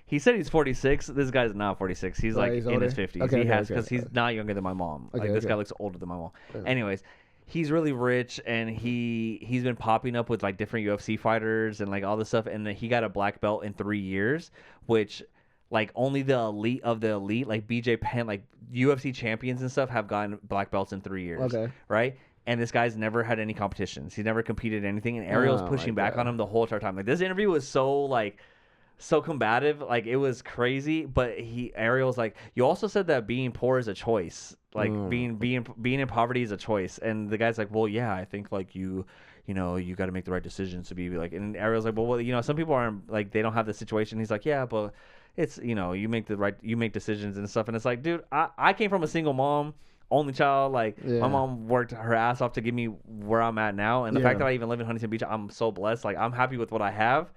he said he's 46. This guy's not 46. He's like in his 50s. Okay, because he's not younger than my mom. Like, this guy looks older than my mom. Anyways, he's really rich, and he's been popping up with like different UFC fighters and like all this stuff. And he got a black belt in 3 years, which, like, only the elite of the elite, like BJ Penn, like UFC champions and stuff, have gotten black belts in 3 years. Okay. Right? And this guy's never had any competitions. He's never competed in anything. And Ariel's pushing back on him the whole entire time. Like, this interview was so combative. Like, it was crazy. But Ariel's like, you also said that being poor is a choice. Like, being in poverty is a choice. And the guy's like, well, yeah, I think like you know, you got to make the right decisions to be like. And Ariel's like, well, you know, some people aren't like, they don't have the situation. He's like, yeah, but it's, you know, you make decisions and stuff. And it's like, dude, I came from a single mom, only child. Like, my mom worked her ass off to get me where I'm at now. And the fact that I even live in Huntington Beach, I'm so blessed. Like, I'm happy with what I have.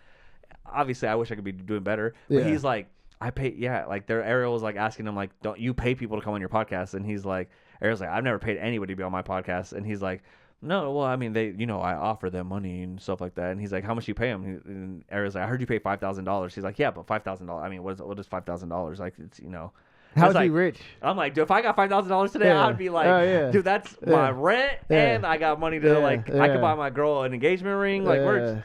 Obviously, I wish I could be doing better. But he's like, I pay, like, Ariel was like asking him, like, don't you pay people to come on your podcast? And he's like, Ariel's like, I've never paid anybody to be on my podcast. And he's like, no, well, I mean, they, you know, I offer them money and stuff like that. And he's like, how much do you pay him? And Ariel's like, I heard you pay $5,000. He's like, yeah, but $5,000. I mean, what is $5,000? Like, it's, you know. How's he rich? I'm like, dude, if I got $5,000 today, I'd be like, dude, that's my rent, and I got money to I could buy my girl an engagement ring. Like,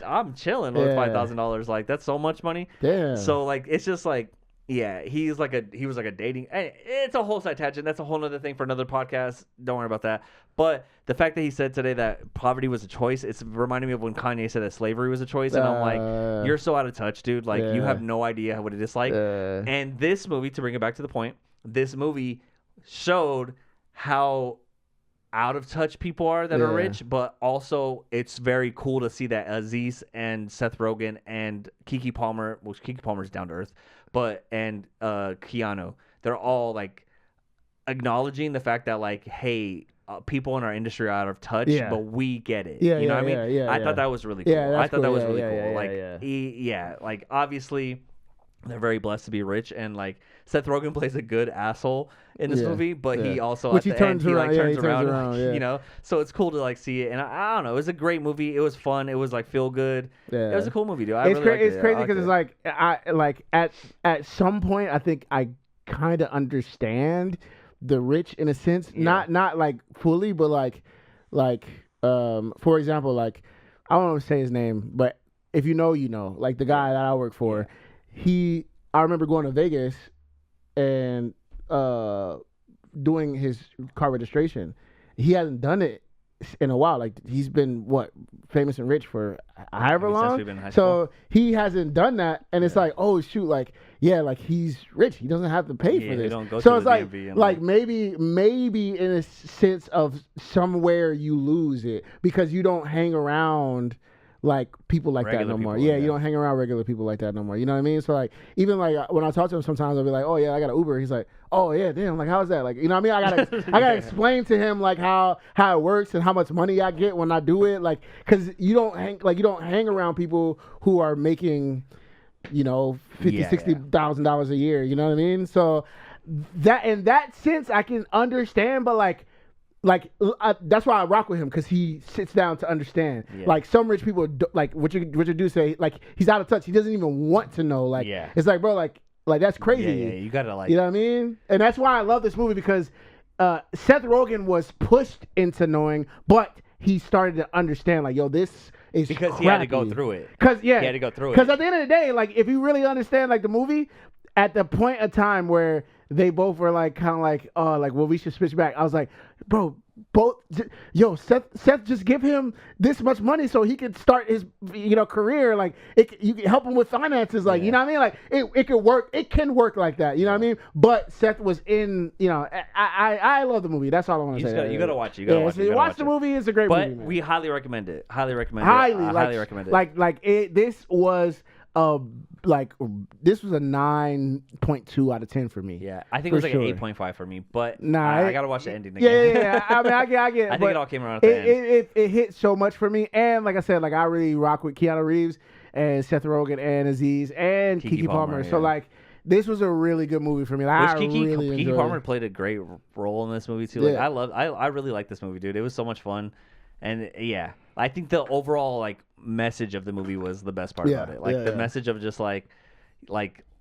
I'm chilling with $5,000. Like, that's so much money. Damn. So like, it's just like, yeah, he was like a dating. It's a whole side tangent. That's a whole other thing for another podcast. Don't worry about that. But the fact that he said today that poverty was a choice, it's reminding me of when Kanye said that slavery was a choice. And I'm like, you're so out of touch, dude. Like, you have no idea what it is like. And this movie, to bring it back to the point, this movie showed how out of touch people are that are rich, but also it's very cool to see that Aziz and Seth Rogen and Keke Palmer, which Keke Palmer's down to earth, and Keanu, they're all like acknowledging the fact that like, hey, people in our industry are out of touch, but we get it. You know what I mean? I thought that was really cool. I thought that was really cool. Like, like, obviously they're very blessed to be rich, and like Seth Rogen plays a good asshole in this movie, but he also at the end he turns around, you know. So it's cool to like see it, and I don't know, it was a great movie. It was fun. It was like feel good. It was a cool movie, dude. It's crazy because it's like at some point I think I kind of understand the rich in a sense, not like fully, but like for example, like I don't want to say his name, but if you know, like the guy that I work for, I remember going to Vegas and doing his car registration. He hasn't done it in a while. Like, he's been famous and rich for however long. Since we've been in high school. So he hasn't done that, and it's like, oh shoot, like he's rich. He doesn't have to pay for this. Don't go so it's like maybe in a sense of somewhere you lose it because you don't hang around like people like regular that no more. You don't hang around regular people like that no more. You know what I mean? So like, even like when I talk to him sometimes, I'll be like, oh yeah, I got an Uber. He's like, oh yeah, damn, like how's that? Like, you know what I mean? I gotta explain to him like how it works and how much money I get when I do it. Like, cause you don't hang around people who are making $60,000 a year. You know what I mean? So that in that sense, I can understand, but that's why I rock with him, because he sits down to understand. Yeah. Like some rich people, like what you do say, like he's out of touch. He doesn't even want to know. Like it's like, bro, like that's crazy. Yeah, you gotta like. You know what I mean? And that's why I love this movie, because Seth Rogen was pushed into knowing, but he started to understand. Like, yo, this is because crappy. He had to go through it. He had to go through it. Because at the end of the day, like if you really understand like the movie, at the point of time where they both were like kind of like, well, we should switch back. I was like, bro, Seth, just give him this much money so he could start his, career. Like you can help him with finances. Like, you know what I mean? Like it could work. It can work like that. You know what I mean? But Seth was in, I love the movie. That's all I want to say. You got to watch it. You got to watch it. Watch the movie. It's a great movie, man. We highly recommend it. Highly recommend it. This was this was a 9.2 out of 10 for me. Yeah, I think it was like an 8.5 for me, but I gotta watch the ending again. Yeah. I mean, I get. I think it all came around at the end. It hit so much for me, and like I said, like I really rock with Keanu Reeves and Seth Rogen and Aziz and Keke Palmer. So like, this was a really good movie for me. Like, Keke Palmer played a great role in this movie too. Like I really like this movie, dude. It was so much fun, and I think the overall like message of the movie was the best part about it. Like the message of just like,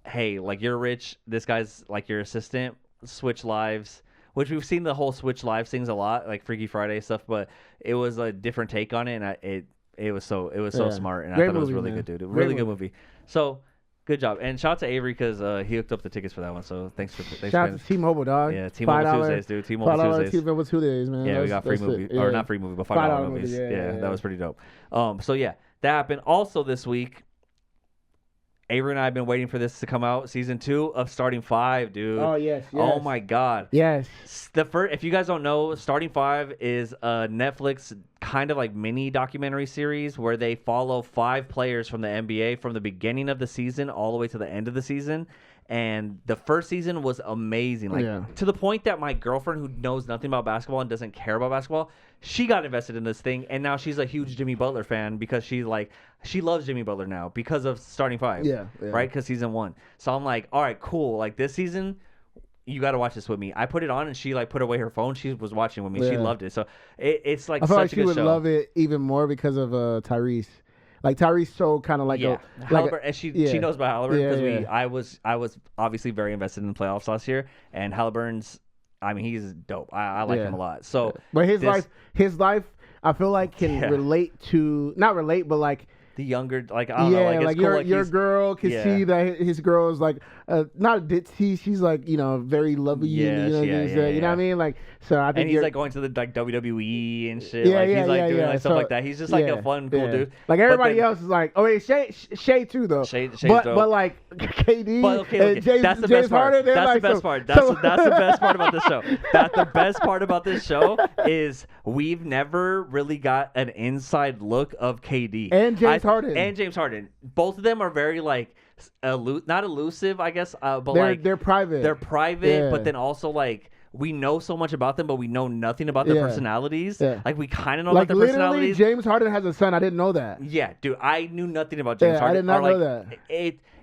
hey, like you're rich. This guy's like your assistant. Switch lives, which we've seen the whole switch lives things a lot, like Freaky Friday stuff. But it was a different take on it, and it was so smart, and I thought it was really good, dude. Really good movie. So. Good job. And shout out to Avery, because he hooked up the tickets for that one. So thanks. Shout out to T-Mobile, dog. Yeah, T-Mobile Tuesdays, dude. T-Mobile Tuesdays, man. Yeah, we got free movie. Or not free movie, but $5 movies. Yeah, that was pretty dope. So yeah, that happened. Also this week, Avery and I have been waiting for this to come out. Season 2 of Starting 5, dude. Oh, yes. Oh, my God. Yes. If you guys don't know, Starting 5 is a Netflix kind of like mini documentary series where they follow 5 players from the NBA from the beginning of the season all the way to the end of the season. And the first season was amazing, to the point that my girlfriend, who knows nothing about basketball and doesn't care about basketball, she got invested in this thing, and now she's a huge Jimmy Butler fan because she loves Jimmy Butler now because of Starting 5, right? Because season 1. So I'm like, all right, cool. Like this season, you got to watch this with me. I put it on, and she like put away her phone. She was watching with me. She loved it. So it's like I feel such like she a good would show. love it even more because of Tyrese. Like Tyrese, so kind of like Halliburton, and she knows about Halliburton because I was obviously very invested in the playoffs last year, and Halliburton's, I mean, he's dope. I like him a lot. So, but his life, I feel like can relate to, not relate, but like the younger, like I don't know, like, like, cool, your girl can see that his girl is like not ditzy, she's like very lovey, you know what I mean, like, so I think, and he's like going to the like WWE and shit, he's like doing like stuff like that. He's just like a fun, cool dude. Like everybody else is like, Shay too though. Shay's but like KD, and James, that's the best part. That's the best part. That's the best part about this show. The best part about this show is we've never really got an inside look of KD and James Harden. Both of them are very like not elusive, I guess, but they're private. They're private, but then also like we know so much about them, but we know nothing about their personalities. Yeah. Like we kind of know about their personalities. James Harden has a son. I didn't know that. Yeah, dude, I knew nothing about James Harden. I did not know that.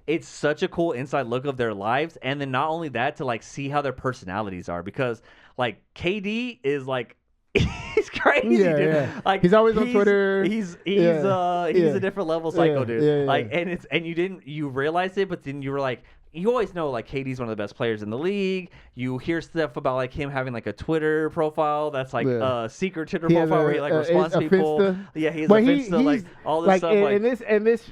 It's such a cool inside look of their lives, and then not only that, to like see how their personalities are, because like KD is like. He's crazy, dude. Yeah. Like he's always on Twitter. He's a different level psycho, dude. Yeah. Like, and you realized it, but then you were like, you always know like KD's one of the best players in the league. You hear stuff about like him having like a Twitter profile that's like a secret Twitter profile where he like responds to people. Finsta. Yeah, he's a Finsta, like all this like, stuff.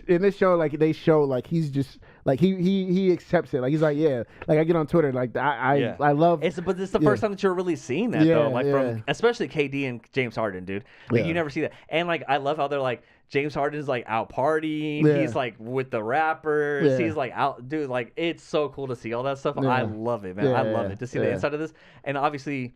In this show, like they show like he's just like he accepts it. Like he's like, like I get on Twitter, like I love. But it's the first time that you're really seeing that though, like from especially KD and James Harden, dude. Like you never see that, and like I love how they're like. James Harden's like out partying. Yeah. He's like with the rappers. Yeah. He's like out, dude. Like it's so cool to see all that stuff. Yeah. I love it, man. I love it to see the inside of this. And obviously,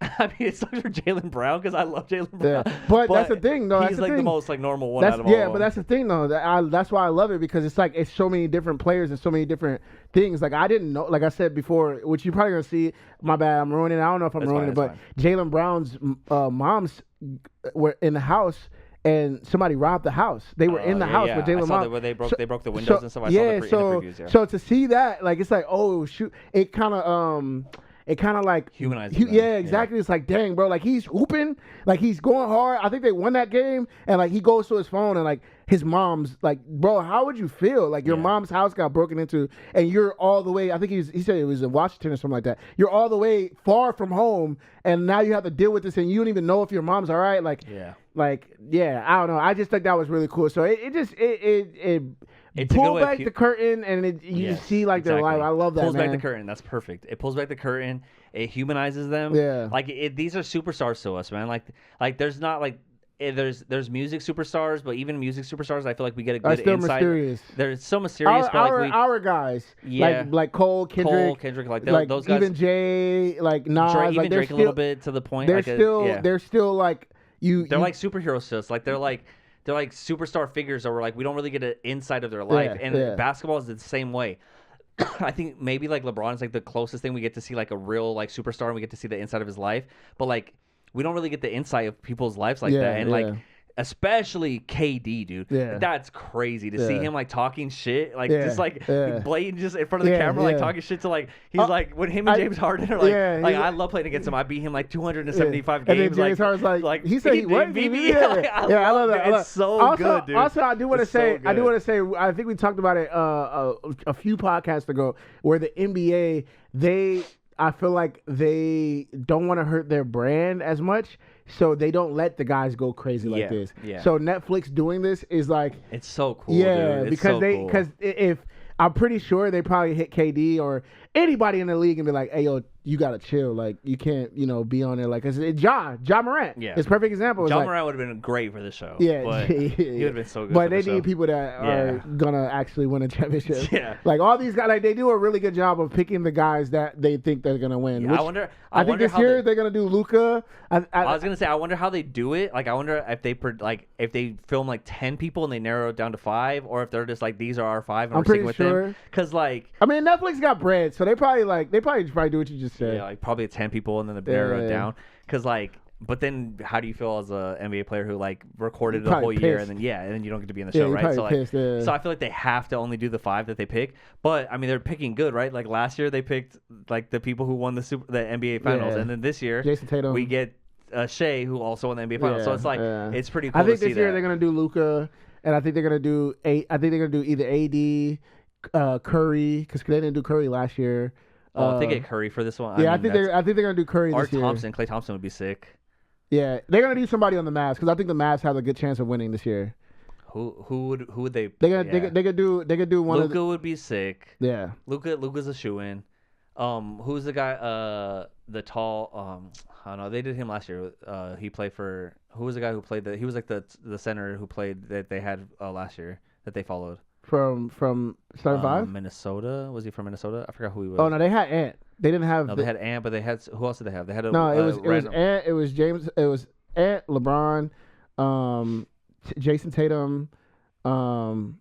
I mean, it sucks for Jaylen Brown because I love Jaylen Brown. Yeah. But that's the thing, though. He's like the most like normal one out of all. Yeah, but that's the thing, though. That's why I love it, because it's like it's so many different players and so many different things. Like I didn't know, like I said before, which you're probably gonna see. My bad, I'm ruining it. I don't know if I'm ruining it, but Jaylen Brown's moms were in the house. and somebody robbed the house. They were in the house with Jalen Brown. Where they broke the windows and stuff. I saw the in the previews. Yeah. So to see that, like, it's like, oh shoot, it kind of like humanizes. Yeah, exactly. Yeah. It's like, dang, bro, like he's hooping, like he's going hard. I think they won that game, and like he goes to his phone, and like his mom's like, bro, how would you feel? Like your mom's house got broken into, and you're all the way. I think he said it was in Washington or something like that. You're all the way far from home, and now you have to deal with this, and you don't even know if your mom's all right. Like, I don't know. I just think that was really cool. So it pulled back the curtain, and you see like their life. I love that. Pulls back the curtain. That's perfect. It pulls back the curtain. It humanizes them. Yeah. Like these are superstars to us, man. Like there's not like there's music superstars, but even music superstars, I feel like we get a good still insight. Mysterious. They're so mysterious. Our guys, like Cole, Kendrick, like those guys. Even Jay, like Nas, Drake, like Drake a little bit to the point. They're still like you. They're like superheroes to us. Like they're like superstar figures that were like we don't really get an insight of their life. Basketball is the same way. I think maybe like LeBron is like the closest thing we get to see like a real like superstar, and we get to see the inside of his life. But like we don't really get the insight of people's lives like that. And like especially KD, dude. Yeah. That's crazy to see him like talking shit, like just like blatant just in front of the camera, like talking shit to like he's like when him and James Harden are like I love playing against him. I beat him like 275 games. And then James Harden's like he said he beat me. I love that. It's so good, dude. Also, I do want to say, I think we talked about it a few podcasts ago, where the NBA I feel like they don't want to hurt their brand as much, so they don't let the guys go crazy like this. Yeah. So Netflix doing this is like, it's so cool. Yeah, dude. Because if I'm pretty sure they probably hit KD or anybody in the league and be like, hey, yo, you got to chill. Like, you can't, be on there. Like, cause Ja Morant. Yeah. It's a perfect example. Ja Morant would have been great for the show. Yeah. But he would have been so good. But they need people that are going to actually win a championship. Yeah. Like, all these guys, like, they do a really good job of picking the guys that they think they're going to win. Yeah, which I think this year they're going to do Luka. I was going to say, I wonder how they do it. Like, I wonder if they film like 10 people and they narrow it down to 5, or if they're just like, these are our 5 and we're sticking with them. Because, like, I mean, Netflix got bread, so they probably do what you just said. Yeah, like probably 10 people and then they narrow it down. Because, like, but then how do you feel as a NBA player who like recorded the whole year and then you don't get to be in the show, right? So like, so I feel like they have to only do the 5 that they pick. But I mean, they're picking good, right? Like last year they picked like the people who won the NBA Finals, and then this year Jason Tatum, we get Shea, who also won the NBA Finals. So it's like it's pretty cool. I think to see this year they're gonna do Luka, and I think they're gonna do either AD, Curry, because they didn't do Curry last year. If they get Curry for this one, I think they're gonna do Curry this year. Klay Thompson would be sick. Yeah, they're gonna do somebody on the Mavs because I think the Mavs have a good chance of winning this year. Who would they? They could do one. Luka would be sick. Yeah, Luka's a shoo-in. Who's the guy? The tall. I don't know. They did him last year. He played for. Who was the guy who played he was like the center who played that they had last year that they followed. From starting 5? Minnesota. Was he from Minnesota? I forgot who he was. Oh no, they had Ant. They didn't have. No, they had Ant, but they had who else did they have? They had it was Ant. It was James. It was Ant, LeBron, Jason Tatum. Oh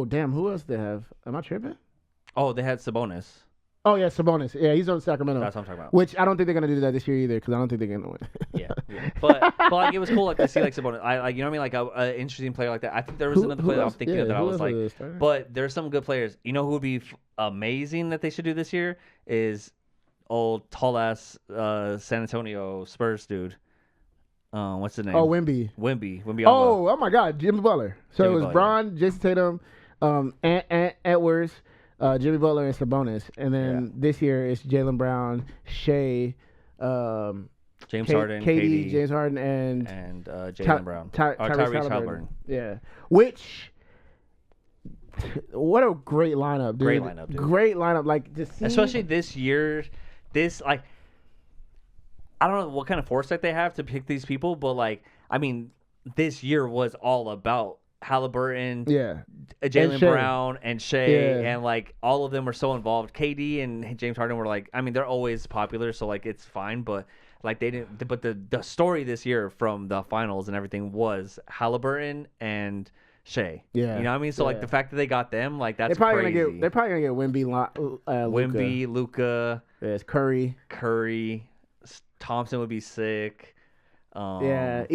damn, who else did they have? Am I tripping? Oh, they had Sabonis. Oh yeah, Sabonis. Yeah, he's on Sacramento. That's what I'm talking about. Which I don't think they're gonna do that this year either, because I don't think they're gonna win. yeah. But like it was cool like to see like Sabonis. I you know what I mean, like an interesting player like that. I think there was another player that I was thinking of that I was like, but there's some good players. You know who would be amazing that they should do this year is old tall ass San Antonio Spurs dude. What's his name? Oh, Wemby. Oh my God, Jimmy Butler. So Jimmy it was Butler, Bron, Jason Tatum, Edwards. Jimmy Butler and Sabonis, and then this year it's Jaylen Brown, Shea, James Harden, KD, James Harden, and Jaylen Brown, Tyrese Halliburton. Yeah, what a great lineup, dude. Great lineup, like especially this year. This like, I don't know what kind of foresight they have to pick these people, but like, I mean, this year was all about Halliburton, Jaylen Brown, and Shea, and like all of them were so involved. KD and James Harden were like, I mean, they're always popular, so like it's fine, but like they didn't. But the story this year from the finals and everything was Halliburton and Shea. Yeah, you know what I mean. So like the fact that they got them, like that's crazy. They're probably gonna get Luka. There's Curry. Thompson would be sick. Who's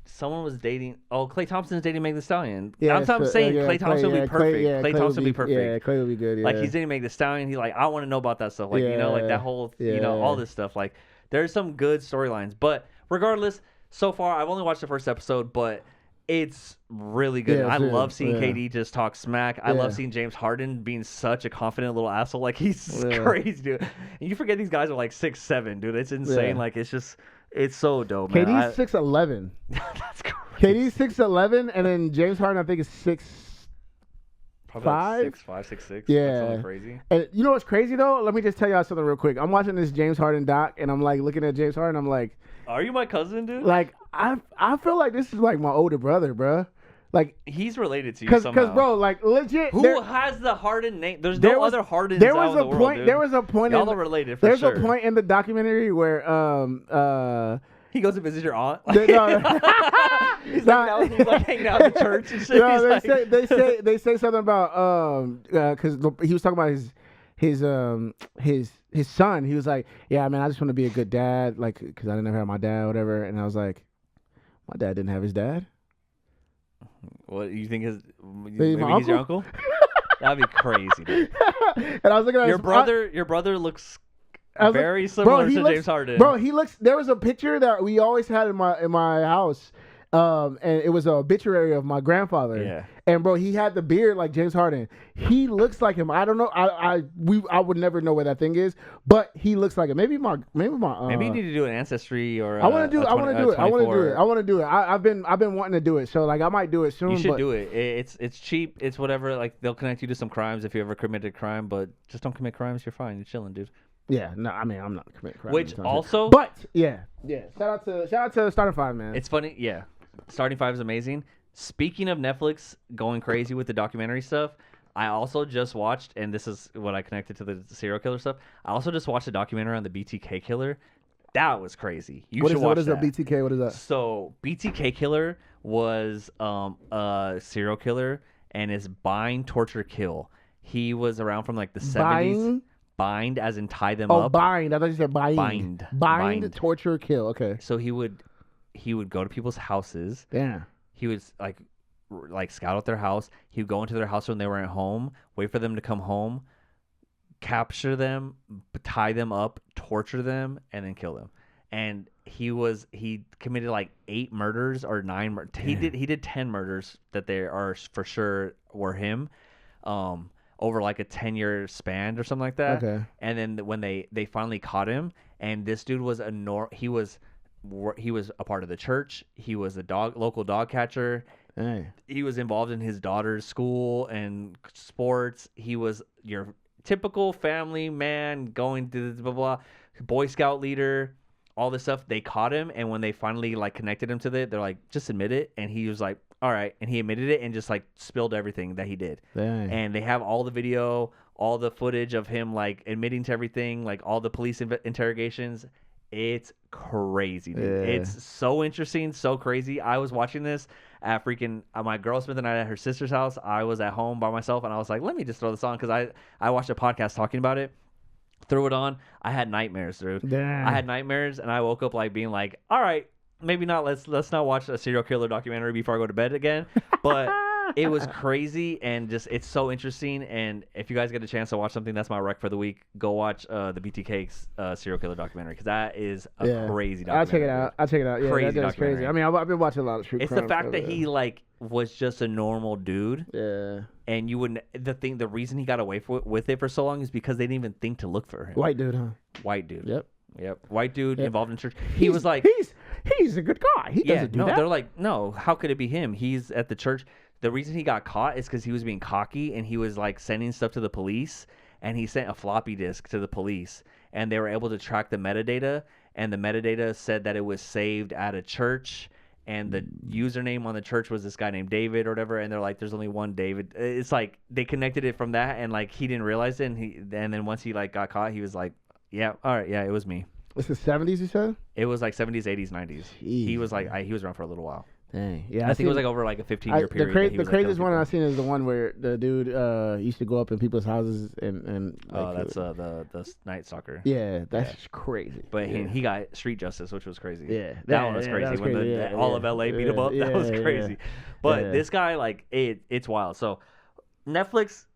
someone was dating. Oh, Klay Thompson's dating Meg Thee Stallion. Yeah, I'm saying Klay Thompson would be perfect. Klay Thompson would be perfect. Yeah, Klay would be good. Yeah. Like he's dating Meg Thee Stallion. He like I want to know about that stuff. Like like that whole all this stuff. Like there's some good storylines. But regardless, so far I've only watched the first episode, but it's really good. I love seeing KD just talk smack. I love seeing James Harden being such a confident little asshole. Like he's crazy, dude. And you forget these guys are like 6'7", dude. It's insane. Like it's so dope, man. KD's 6'11". That's crazy. KD's 6'11", and then James Harden I think is 6'5". 6'5", 6'6". Yeah, that's crazy. And you know what's crazy though? Let me just tell y'all something real quick. I'm watching this James Harden doc, and I'm like looking at James Harden. I'm like, are you my cousin, dude? Like I feel like this is like my older brother, bro. Like he's related to you somehow. Because bro, like legit, who has the Harden name? There's no other Hardens out in the world, dude. There was a point. Y'all are related for sure. There's a point in the documentary where he goes to visit your aunt. He's like hanging out at the church and shit. No, they say something about because he was talking about his son. He was like, yeah, man, I just want to be a good dad, like because I didn't ever have my dad, or whatever. And I was like, my dad didn't have his dad. What you think is maybe he's your uncle? That'd be crazy, dude. And I was looking at your brother looks very similar to James Harden. Bro, he looks. There was a picture that we always had in my house, and it was an obituary of my grandfather. Yeah. And bro, he had the beard like James Harden. He looks like him. I don't know. I would never know where that thing is, but he looks like it. Maybe you need to do an ancestry or. I want to do it. I want to do it. I've been wanting to do it. So like I might do it soon. You should do it. It's cheap. It's whatever. Like they'll connect you to some crimes if you ever committed a crime, but just don't commit crimes. You're fine. You're chilling, dude. Yeah, no, I mean I'm not committing crimes. Which also, but yeah. Shout out to Starting Five, man. It's funny, yeah. Starting Five is amazing. Speaking of Netflix going crazy with the documentary stuff, I also just watched, and this is what I connected to the serial killer stuff. I also just watched a documentary on the BTK killer. That was crazy. You should watch that. What is a BTK? What is that? So BTK killer was a serial killer, and is bind, torture, kill. He was around from like the 70s. Bind as in tie them up. Oh, bind. I thought you said bind. Bind, torture, kill. Okay. So he would go to people's houses. Yeah. He would like scout out their house. He would go into their house when they were at home, wait for them to come home, capture them, tie them up, torture them, and then kill them. And he committed like 8 murders or 9. He did 10 murders that they are for sure were him. Over like a 10-year span or something like that. Okay. And then when they finally caught him, and this dude was he was a part of the church. He was a local dog catcher. Hey. He was involved in his daughter's school and sports. He was your typical family man going to blah blah, Boy Scout leader, all this stuff. They caught him, and when they finally like connected him to it, they're like, just admit it. And he was like, all right, and he admitted it and just like spilled everything that he did. Dang. And they have all the video, all the footage of him like admitting to everything, like all the police interrogations. It's crazy, dude. Yeah. It's so interesting, so crazy. I was watching this at freaking my girl spent the night at her sister's house. I was at home by myself, and I was like, let me just throw this on because I watched a podcast talking about it. Threw it on. I had nightmares, dude. Damn. I had nightmares, and I woke up like being like, all right, maybe not. Let's not watch a serial killer documentary before I go to bed again. But it was crazy, and just it's so interesting. And if you guys get a chance to watch something, that's my rec for the week. Go watch the BTK serial killer documentary because that is a crazy documentary. I'll check it out. Yeah, crazy that's crazy. I mean, I've been watching a lot of true crime. It's the fact that he like was just a normal dude. Yeah. And you wouldn't. The reason he got away with it for so long is because they didn't even think to look for him. White dude, huh? White dude. Yep. White dude involved in church. He was like, he's a good guy. He doesn't do that. They're like, no. How could it be him? He's at the church. The reason he got caught is because he was being cocky and he was like sending stuff to the police, and he sent a floppy disk to the police, and they were able to track the metadata, and the metadata said that it was saved at a church, and the username on the church was this guy named David or whatever, and they're like, there's only one David. It's like they connected it from that, and like he didn't realize it, and then once he like got caught, he was like, yeah, all right, yeah, it was me. It's the 70s, you said? It was like 70s, 80s, 90s. Jeez. He was like, he was around for a little while. Dang. Yeah, I think it was like over like a 15-year period. The craziest one I've seen is the one where the dude used to go up in people's houses and that's the Night Stalker. Yeah, that's crazy. But he got street justice, which was crazy. Yeah, that one was crazy. When all of LA beat him up, that was crazy. But this guy, like, it's wild. So Netflix,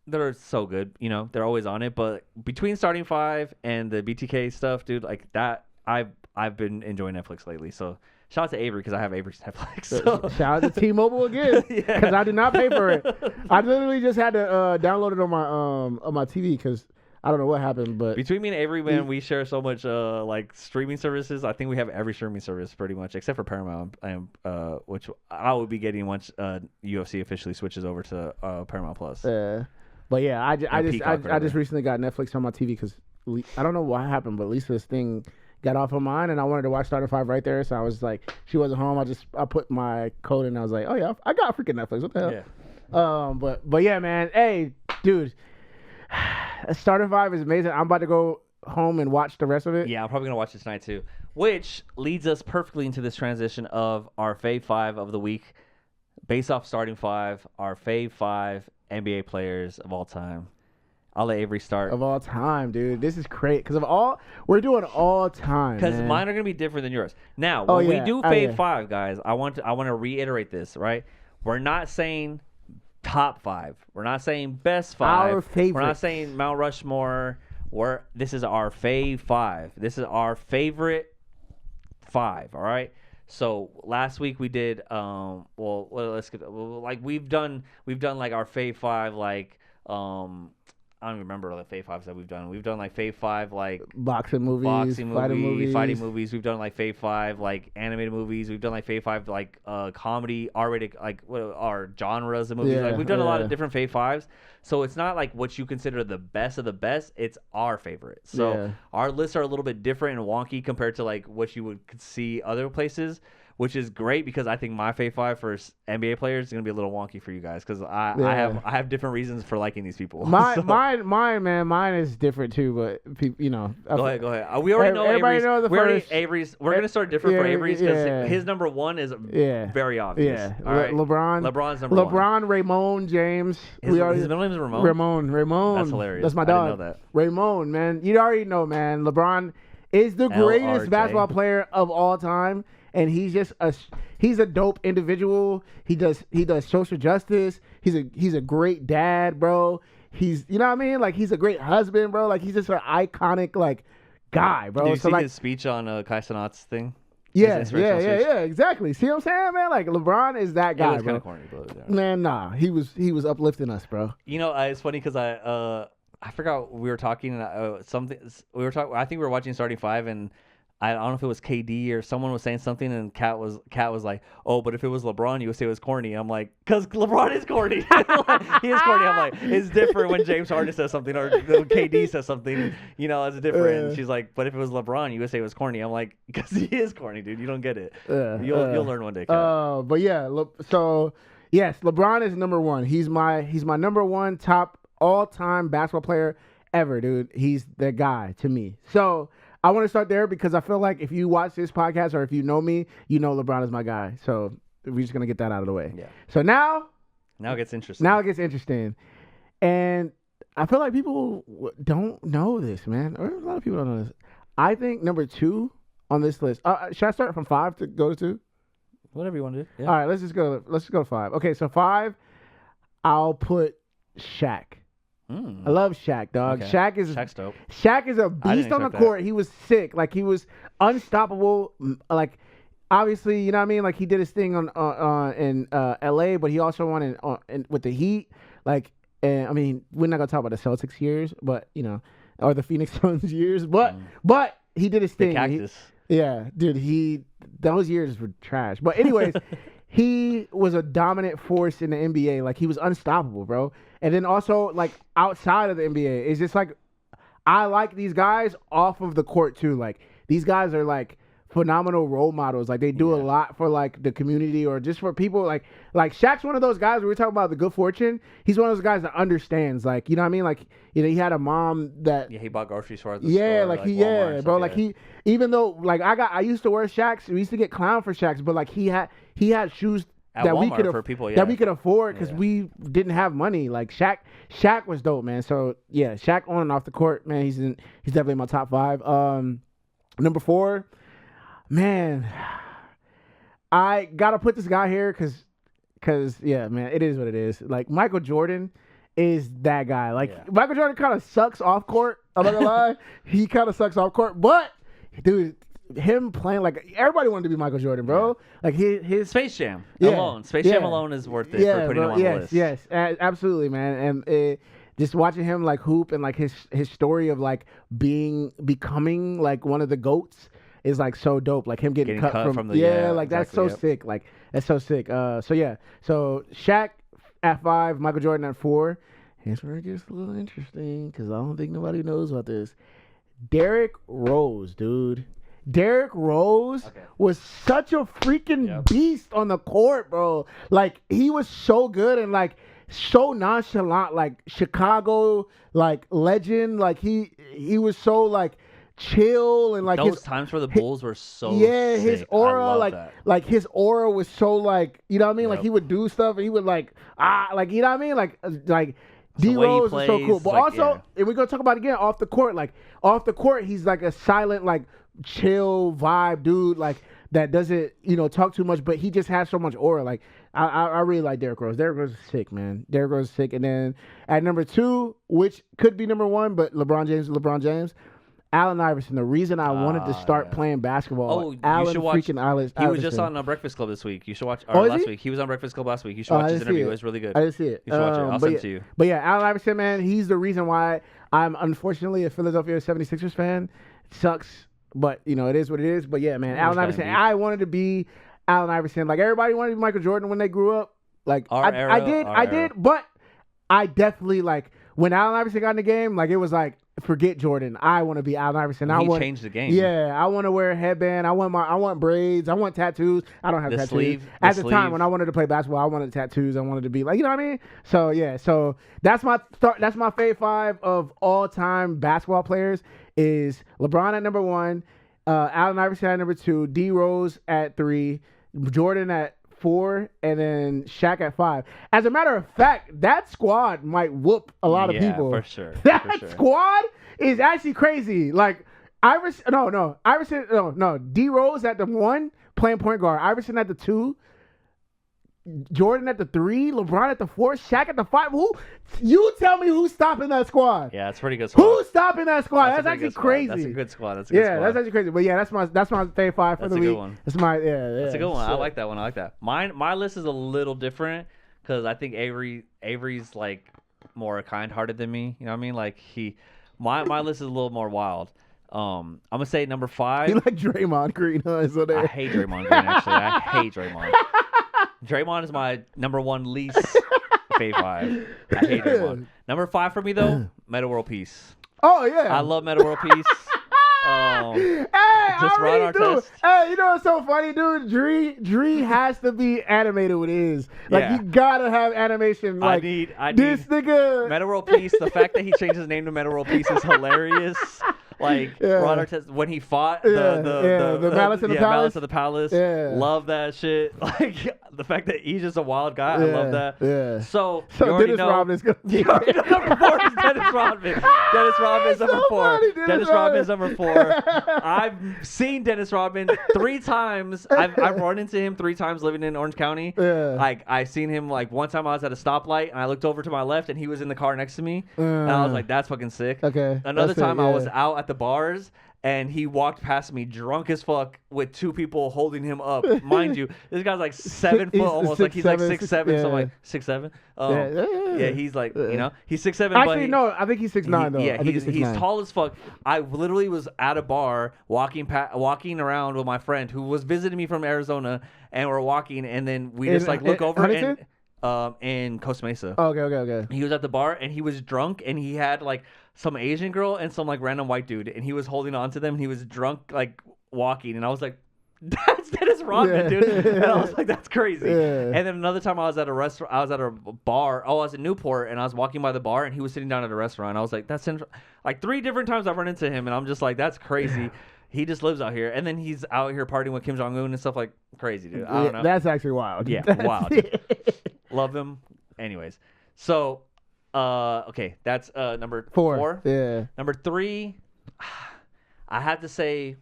they're so good. You know, they're always on it. But between Starting Five and the BTK stuff, dude, like that, I've been enjoying Netflix lately. So shout out to Avery because I have Avery's Netflix. So. Shout out to T-Mobile again because I did not pay for it. I literally just had to download it on my TV because I don't know what happened. But between me and Avery, man, we share so much like streaming services. I think we have every streaming service pretty much except for Paramount, which I will be getting once UFC officially switches over to Paramount Plus. But yeah, I just recently got Netflix on my TV because I don't know what happened, but Lisa's thing got off of mine, and I wanted to watch Starter 5 right there. So I was like, she wasn't home. I put my code in. And I was like, oh yeah, I got freaking Netflix. What the hell? Yeah. But yeah, man. Hey, dude, Starter 5 is amazing. I'm about to go home and watch the rest of it. Yeah, I'm probably gonna watch it tonight too. Which leads us perfectly into this transition of our Fave 5 of the week, based off Starting 5, our Fave 5 NBA players of all time. I'll let Avery start. Of all time, dude. This is great. Because we're doing all time. Because mine are going to be different than yours. Now, when we do Fave 5, guys, I want to reiterate this, right? We're not saying top 5. We're not saying best 5. Our favorite. We're not saying Mount Rushmore. This is our Fave 5. This is our favorite 5, all right? So last week we did let's get like we've done like our Fave 5 like I don't even remember all the Fave 5s that we've done. We've done like Fave 5 like boxing movies, fighting movies. We've done like Fave 5 like animated movies. We've done like Fave 5 like comedy, R-rated, like what are genres of movies. Like we've done a lot of different Fave 5s. So it's not like what you consider the best of the best. It's our favorite. So our lists are a little bit different and wonky compared to like what you would see other places, which is great because I think my Fave 5 for NBA players is gonna be a little wonky for you guys because I have different reasons for liking these people. Mine is different too, but people, Go ahead. We already know everybody Avery's. Avery's. We're gonna start different for Avery's because his number 1 is very obvious. Yeah, all right? LeBron's number 1. LeBron, Ramon James. His middle name is Ramon. Ramon. That's hilarious. That's my dog. I didn't know that. Ramon, man. You already know, man. LeBron is the greatest basketball player of all time. And he's just he's a dope individual. He does social justice. He's a great dad, bro. He's, you know what I mean? Like he's a great husband, bro. Like he's just an iconic like guy, bro. Did you see his speech on Kai Cenat's thing? Yeah, exactly. See what I'm saying, man? Like LeBron is that guy, it was bro. Kind of corny, but man, nah, he was uplifting us, bro. It's funny because I forgot we were talking something. I think we were watching Starting 5 and. I don't know if it was KD or someone was saying something, and Kat was like, "Oh, but if it was LeBron, you would say it was corny." I'm like, "Cause LeBron is corny. He is corny." I'm like, "It's different when James Harden says something or KD says something. It's different." And she's like, "But if it was LeBron, you would say it was corny." I'm like, "Cause he is corny, dude. You don't get it. You'll learn one day." But yeah, so yes, LeBron is number 1. He's my number 1 top all-time basketball player ever, dude. He's the guy to me. So. I want to start there because I feel like if you watch this podcast or if you know me, you know LeBron is my guy. So we're just going to get that out of the way. Yeah. So now it gets interesting. And I feel like people don't know this, man. Or a lot of people don't know this. I think number 2 on this list. Should I start from 5 to go to 2? Whatever you want to do. Yeah. All right, let's just go to 5. Okay, so 5, I'll put Shaq. I love Shaq, dog. Okay. Shaq's dope. Shaq is a beast on the court. He was sick. Like, he was unstoppable. Like, obviously, you know what I mean? Like, he did his thing in LA, but he also won with the Heat. Like, I mean, we're not going to talk about the Celtics years, but, or the Phoenix Suns years. But he did his thing. The Cactus. Dude, those years were trash. But anyways, he was a dominant force in the NBA. Like, he was unstoppable, bro. And then also, like, outside of the NBA, it's just like, I like these guys off of the court too. Like, these guys are like phenomenal role models. Like they do a lot for like the community or just for people. Like Shaq's one of those guys. When we're talking about the good fortune, he's one of those guys that understands. Like, you know what I mean? Like, you know, he had a mom that he bought groceries for us. Store, like he Walmart bro. Like he, even though like I used to wear Shaqs. We used to get clowned for Shaqs, but like he had shoes that Walmart we could afford because we didn't have money. Like Shaq was dope, man. So yeah, Shaq on and off the court, man. He's definitely in my top 5. Number 4, man, I gotta put this guy here because yeah, man, it is what it is. Like Michael Jordan is that guy. Like Michael Jordan kind of sucks off court. I'm not gonna lie, he kind of sucks off court, but dude. Him playing like everybody wanted to be Michael Jordan, bro. Like his Space Jam alone. Space Jam alone is worth it for putting him on the list. Yes, absolutely, man. And just watching him like hoop and like his story of like becoming like one of the GOATs is like so dope. Like him getting cut from the like that's so sick. Like that's so sick. So Shaq at 5, Michael Jordan at 4. Here's where it gets a little interesting because I don't think nobody knows about this. Derrick Rose, dude. Derrick Rose was such a freaking beast on the court, bro. Like, he was so good and, like, so nonchalant. Like, Chicago, like, legend. Like, he was so, like, chill and, like... Those times for the Bulls were so sick. His aura, like, his aura was so, like, you know what I mean? Like, he would do stuff and he would, like, like, you know what I mean? Like... D Rose is so cool, but like, also, if we're gonna talk about it again off the court, like off the court, he's like a silent, like chill vibe dude, like that doesn't, you know, talk too much, but he just has so much aura. Like I really like Derrick Rose. Derrick Rose is sick, man. Derrick Rose is sick. And then at number 2, which could be number 1, but LeBron James. Allen Iverson. The reason I wanted to start playing basketball. Oh, Allen, you should watch. He was just on Breakfast Club this week. You should watch. Or last week. He was on Breakfast Club last week. You should watch his interview. It was really good. I didn't see it. You should watch it. I'll send it to you. But yeah, Allen Iverson, man, he's the reason why I'm unfortunately a Philadelphia 76ers fan. It sucks, but you know, it is what it is. But yeah, man, Allen Iverson. I wanted to be Allen Iverson. Like everybody wanted to be Michael Jordan when they grew up. Like I did, but I definitely like when Allen Iverson got in the game, like it was like forget Jordan. I want to be Allen Iverson. He changed the game. Yeah, I want to wear a headband. I want braids. I want tattoos. I don't have tattoos. At the time when I wanted to play basketball, I wanted tattoos. I wanted to be like, you know what I mean? So yeah, so that's my fave 5 of all time basketball players is LeBron at number 1, Allen Iverson at number 2, D Rose at 3, Jordan at 4, and then Shaq at 5. As a matter of fact, that squad might whoop a lot of people. For sure. That squad is actually crazy. Like Iverson, D Rose at the 1 playing point guard, Iverson at the 2, Jordan at the 3, LeBron at the 4, Shaq at the 5. Who? You tell me who's stopping that squad? Yeah, it's a pretty good squad. Who's stopping that squad? That's actually crazy. That's a good squad. That's actually crazy. But yeah, that's my fave 5 for the week. That's a good one. That's a good one. I like that one. My list is a little different because I think Avery's like more kind-hearted than me. You know what I mean? Like my list is a little more wild. I'm gonna say number 5. You like Draymond Green, huh? I hate Draymond Green. Actually, I hate Draymond. Draymond is my number 1 least fave 5. I hate Draymond. Number 5 for me though, Meta World Peace. Oh yeah, I love Meta World Peace. Hey, you know what's so funny, dude? Dree has to be animated with his. Like you gotta have animation. Like I need this nigga. Meta World Peace. The fact that he changed his name to Meta World Peace is hilarious. Like Ron Artest when he fought the Malice in the Palace. Malice of the Palace. Love that shit. Like the fact that he's just a wild guy. I love that. Yeah. So Dennis Rodman is gonna be number 4 is Dennis Rodman. Dennis Rodman is number 4. Dennis Rodman is number 4. I've seen Dennis Rodman 3 times. I've run into him 3 times living in Orange County. Yeah. Like I seen him like one time I was at a stoplight and I looked over to my left and he was in the car next to me and I was like, that's fucking sick. Okay. Another time I was out at the bars and he walked past me drunk as fuck with 2 people holding him up. Mind you, this guy's like 7 foot almost. Like he's like 6'7", so like 6'7". Yeah, he's like, you know, he's 6'7". Actually, no, I think he's 6'9" though. Yeah, he's tall as fuck. I literally was at a bar walking around with my friend who was visiting me from Arizona, and we're walking, and then we just like look over and in Costa Mesa. Oh, okay. He was at the bar and he was drunk and he had like some Asian girl and some like random white dude and he was holding on to them and he was drunk like walking and I was like, That's Dennis Rodman, dude. And I was like, that's crazy. Yeah. And then another time I was at a restaurant, I was at a bar. Oh, I was in Newport, and I was walking by the bar, and he was sitting down at a restaurant. I was like, like 3 different times I've run into him, and I'm just like, that's crazy. He just lives out here, and then he's out here partying with Kim Jong Un and stuff, like crazy, dude. I don't know. That's actually wild. Yeah, wild. Love him. Anyways, so okay, that's number 4. Yeah. Number 3, I had to say,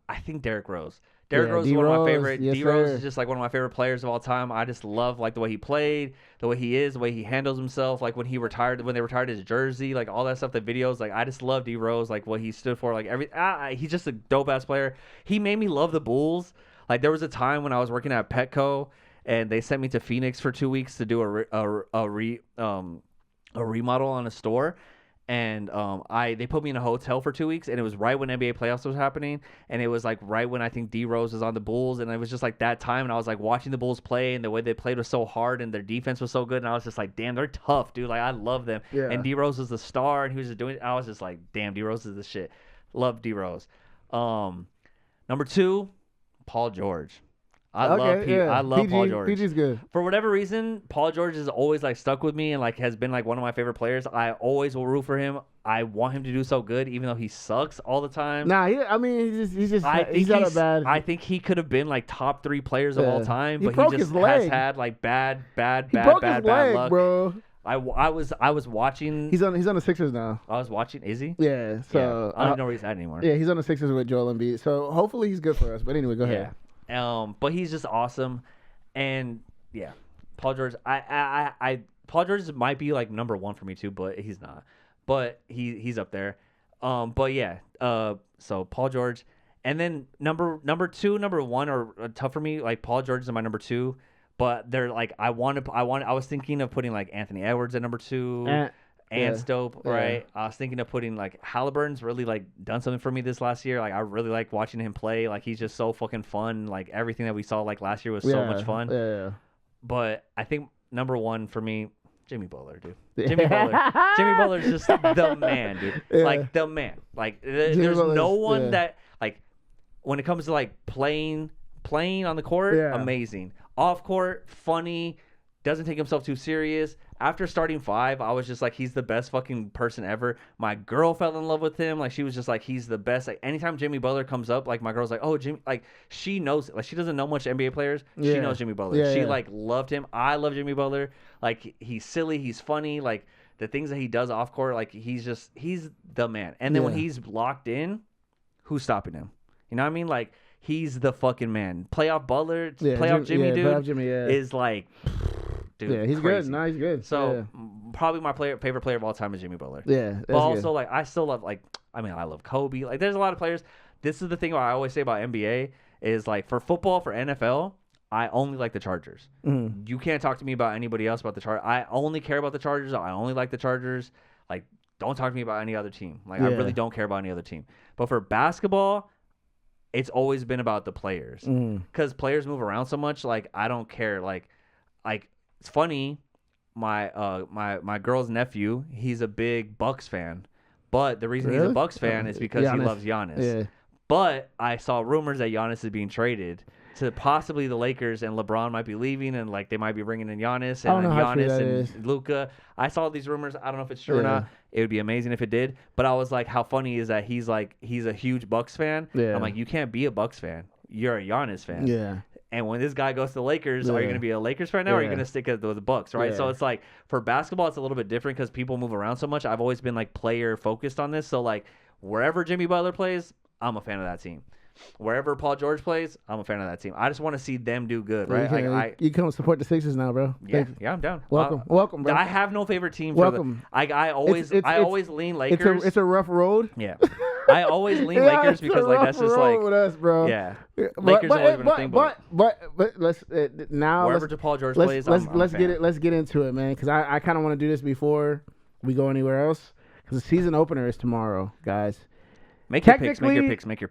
I think Derrick Rose. Derrick Rose is one of my favorite. Yes, D-Rose sir. is just like one of my favorite players of all time. I just love like the way he played, the way he is, the way he handles himself. Like when they retired his jersey, like all that stuff, the videos. Like I just love D-Rose, like what he stood for. Like he's just a dope ass player. He made me love the Bulls. Like there was a time when I was working at Petco, and they sent me to Phoenix for 2 weeks to do a remodel on a store. And they put me in a hotel for 2 weeks, and it was right when NBA playoffs was happening, and it was like right when I think D Rose was on the Bulls, and it was just like that time, and I was like watching the Bulls play, and the way they played was so hard, and their defense was so good, and I was just like, damn, they're tough, dude. Like I love them. Yeah. And D Rose was the star, and he was just doing. I was just like, damn, D Rose is the shit. Love D Rose. Number 2, Paul George. I love Paul George. PG's good. For whatever reason, Paul George is always like stuck with me and like has been like one of my favorite players. I always will root for him. I want him to do so good, even though he sucks all the time. Nah, he's not a bad. I think he could have been like top 3 players of all time, but broke he just his leg. has had like bad luck. Bro. I was watching. He's on the Sixers now. I was watching. Is he? Yeah. So I don't know where he's at anymore. Yeah, he's on the Sixers with Joel Embiid. So hopefully he's good for us. But anyway, go ahead. Yeah. But he's just awesome, and yeah, Paul George. Paul George might be like number 1 for me too, but he's not. But he's up there. But yeah. So Paul George, and then number 2, number 1 are tough for me. Like Paul George is my number 2, but they're like I was thinking of putting like Anthony Edwards at number 2. And dope, right? I was thinking of putting like Halliburton's really like done something for me this last year. Like I really like watching him play. Like he's just so fucking fun. Like everything that we saw like last year was so much fun. Yeah. But I think number 1 for me, Jimmy Butler, dude. Jimmy Butler's just the man, dude. Yeah. Like the man. Like there's no one that like when it comes to like playing on the court, amazing. Off court, funny. Doesn't take himself too serious. After starting 5, I was just like, he's the best fucking person ever. My girl fell in love with him. Like, she was just like, he's the best. Like, anytime Jimmy Butler comes up, like, my girl's like, oh, Jimmy. Like, she knows. Like, she doesn't know much NBA players. Yeah. She knows Jimmy Butler. Yeah, she, like, loved him. I love Jimmy Butler. Like, he's silly. He's funny. Like, the things that he does off court, like, he's the man. And then when he's locked in, who's stopping him? You know what I mean? Like, he's the fucking man. Playoff Butler, playoff Jimmy, dude, playoff Jimmy, is like... Dude, yeah, he's crazy. good. No, he's good. So probably my favorite player of all time is Jimmy Butler. Yeah, but also good. Like I still love I love Kobe. Like there's a lot of players. This is the thing I always say about NBA is like for football, for NFL, I only like the Chargers. Mm-hmm. You can't talk to me about anybody else about the Chargers. I only care about the Chargers. I only like the Chargers. Like don't talk to me about any other team. Like I really don't care about any other team. But for basketball, it's always been about the players because players move around so much. Like I don't care. Like. It's funny, my girl's nephew, he's a big Bucks fan. But the reason he's a Bucks fan is because he loves Giannis. Yeah. But I saw rumors that Giannis is being traded to possibly the Lakers, and LeBron might be leaving, and like they might be bringing in Giannis and Giannis and Luka. I saw these rumors. I don't know if it's true or not. It would be amazing if it did. But I was like, how funny is that he's a huge Bucks fan. Yeah. I'm like, you can't be a Bucks fan. You're a Giannis fan. Yeah. And when this guy goes to the Lakers, are you going to be a Lakers fan now, or are you going to stick with the Bucks, right? Yeah. So it's like for basketball, it's a little bit different because people move around so much. I've always been like player focused on this. So like wherever Jimmy Butler plays, I'm a fan of that team. Wherever Paul George plays, I'm a fan of that team. I just want to see them do good, right? You come support the Sixers now, bro. Yeah, I'm down. Welcome, bro. I have no favorite team. Welcome. I always lean Lakers. It's a rough road. Yeah, I always lean Lakers because like that's just like with us, bro. Yeah, Lakers always been a thing. But let's now wherever Paul George plays, let's get into it, man. Because I kind of want to do this before we go anywhere else. Because the season opener is tomorrow, guys. Make your picks.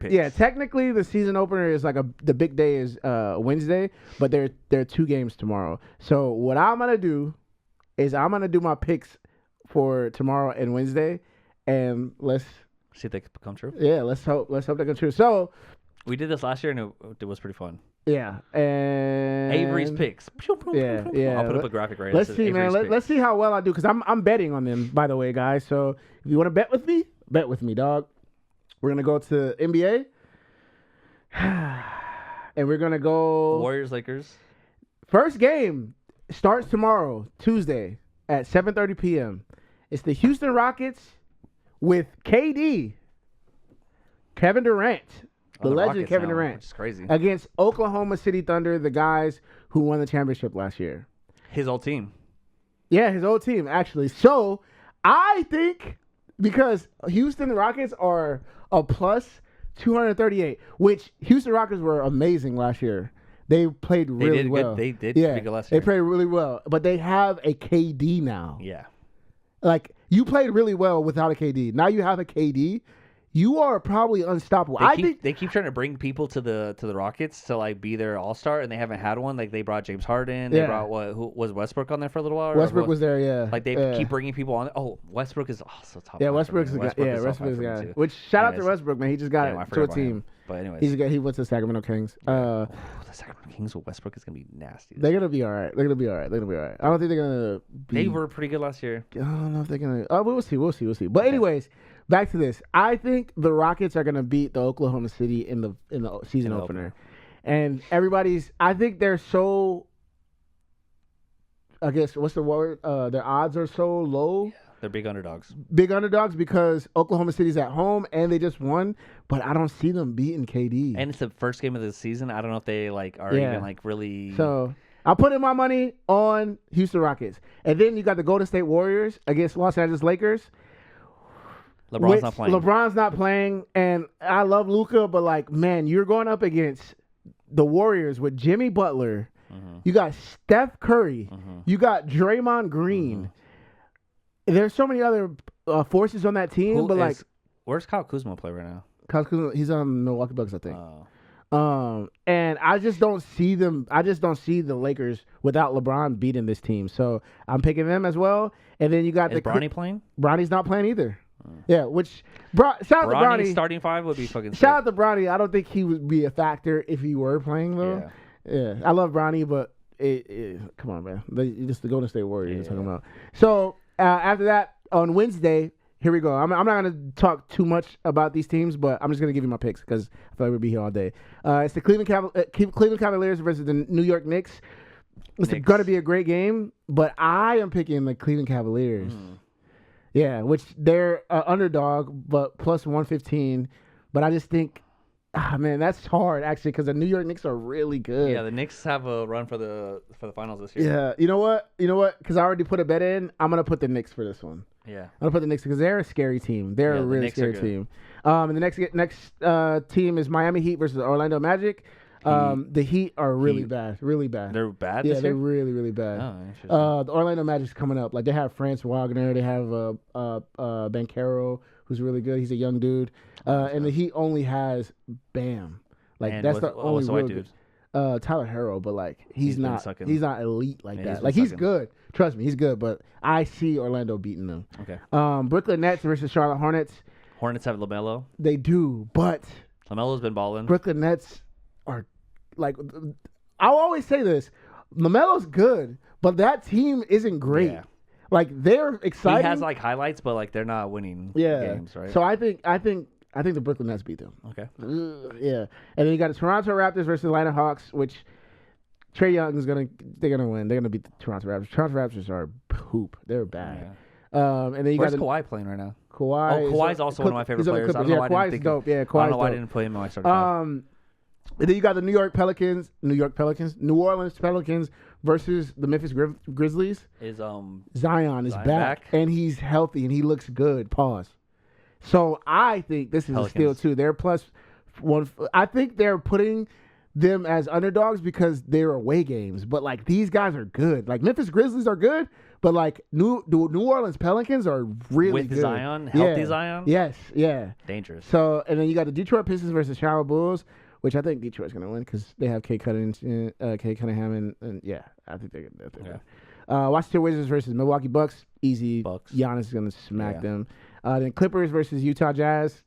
Yeah, technically the season opener is like the big day is Wednesday, but there are 2 games tomorrow. So what I'm gonna do is I'm gonna do my picks for tomorrow and Wednesday, and let's see if they come true. Yeah, let's hope they come true. So We did this last year, and it was pretty fun. Yeah, and Avery's picks. Yeah. I'll put up a graphic right. Let's see, man. Let's see how well I do because I'm betting on them. By the way, guys. So if you want to bet with me, dog. We're gonna go to NBA, and we're gonna go Warriors Lakers. First game starts tomorrow, Tuesday at 7:30 p.m. It's the Houston Rockets with KD, Kevin Durant. The legend Rockets Kevin now, Durant. which is crazy. Against Oklahoma City Thunder, the guys who won the championship last year. His old team. Yeah, his old team, actually. So, I think because Houston Rockets are a plus 238, which Houston Rockets were amazing last year. They played really well. They did pretty good last year. They played really well. But they have a KD now. Yeah. Like, you played really well without a KD. Now you have a KD. You are probably unstoppable. They keep trying to bring people to the Rockets to like be their all-star, and they haven't had one. Like they brought James Harden. They brought who was Westbrook on there for a little while? Westbrook was there, yeah. Like they keep bringing people on. Oh, Westbrook is also top. Yeah, Westbrook's a guy. Yeah, Westbrook's a guy. Which shout out to Westbrook, man. He just got it to a team. But anyways, he went to the Sacramento Kings. The Sacramento Kings with Westbrook is gonna be nasty. They're gonna be all right. I don't think they're gonna. They were pretty good last year. I don't know if they're gonna. Oh, we'll see. But anyways. Back to this. I think the Rockets are going to beat the Oklahoma City in the season opener. And I think they're so, I guess, what's the word? Their odds are so low. Yeah, they're big underdogs. Big underdogs because Oklahoma City's at home and they just won, but I don't see them beating KD. And it's the first game of the season. I don't know if they are even really. So I'll put in my money on Houston Rockets. And then you got the Golden State Warriors against Los Angeles Lakers. LeBron's not playing, and I love Luka, but like, man, you're going up against the Warriors with Jimmy Butler. Mm-hmm. You got Steph Curry. Mm-hmm. You got Draymond Green. Mm-hmm. There's so many other forces on that team, where's Kyle Kuzma play right now? Kyle Kuzma, he's on Milwaukee Bucks, I think. And I just don't see them. I just don't see the Lakers without LeBron beating this team. So I'm picking them as well. And then you got Bronny playing? Bronny's not playing either. Yeah, which shout out to Bronny. Starting five would be fucking sick. Shout out to Bronny. I don't think he would be a factor if he were playing though. Yeah. I love Bronny, but come on, man. Just the Golden State Warriors you're talking about. So after that, on Wednesday, here we go. I'm not gonna talk too much about these teams, but I'm just gonna give you my picks because I feel like we'll be here all day. It's the Cleveland Cavaliers versus the New York Knicks. It's gonna be a great game, but I am picking the Cleveland Cavaliers. Yeah, which they're underdog, but plus 115. But I just think, man, that's hard actually because the New York Knicks are really good. Yeah, the Knicks have a run for the finals this year. Yeah, you know what? Because I already put a bet in. I'm gonna put the Knicks for this one. Yeah, I'm gonna put the Knicks because they're a scary team. They're a really scary team. And the next team is Miami Heat versus Orlando Magic. The Heat are really bad. They're bad. Yeah, they're really, really bad. Oh, interesting. The Orlando Magic's coming up. Like they have France Wagner, they have Banchero, who's really good. He's a young dude. And the Heat only has Bam. Like that's the only real dude. Tyler Herro, but like he's not elite like that. Like he's good. Trust me, he's good. But I see Orlando beating them. Okay. Brooklyn Nets versus Charlotte Hornets. Hornets have LaMelo. They do, but LaMelo's been balling. Brooklyn Nets are like, I'll always say this: LaMelo's good, but that team isn't great. Yeah. Like they're exciting. He has like highlights, but like they're not winning games, right? So I think the Brooklyn Nets beat them. Okay. Yeah, and then you got the Toronto Raptors versus Atlanta Hawks, which Trae Young they're gonna win. They're gonna beat the Toronto Raptors. Toronto Raptors are poop. They're bad. Yeah. And then you Where's got Kawhi playing right now? Kawhi's also one of my favorite players. Kawhi's dope. Yeah, Kawhi's dope. I don't know why I didn't put him in my starting five. And then you got the New Orleans Pelicans versus the Memphis Grizzlies. Zion is back and he's healthy and he looks good. Pause. So I think this is a steal too. They're plus one. I think they're putting them as underdogs because they're away games. But like these guys are good. Like Memphis Grizzlies are good, but like the New Orleans Pelicans are really good. With Zion, healthy Zion. Yes, yeah, dangerous. So and then you got the Detroit Pistons versus Chicago Bulls. Which I think Detroit's going to win because they have Cade Cunningham, and yeah, I think they're good. Okay. Washington Wizards versus Milwaukee Bucks. Easy. Bucks. Giannis is going to smack them. Then Clippers versus Utah Jazz.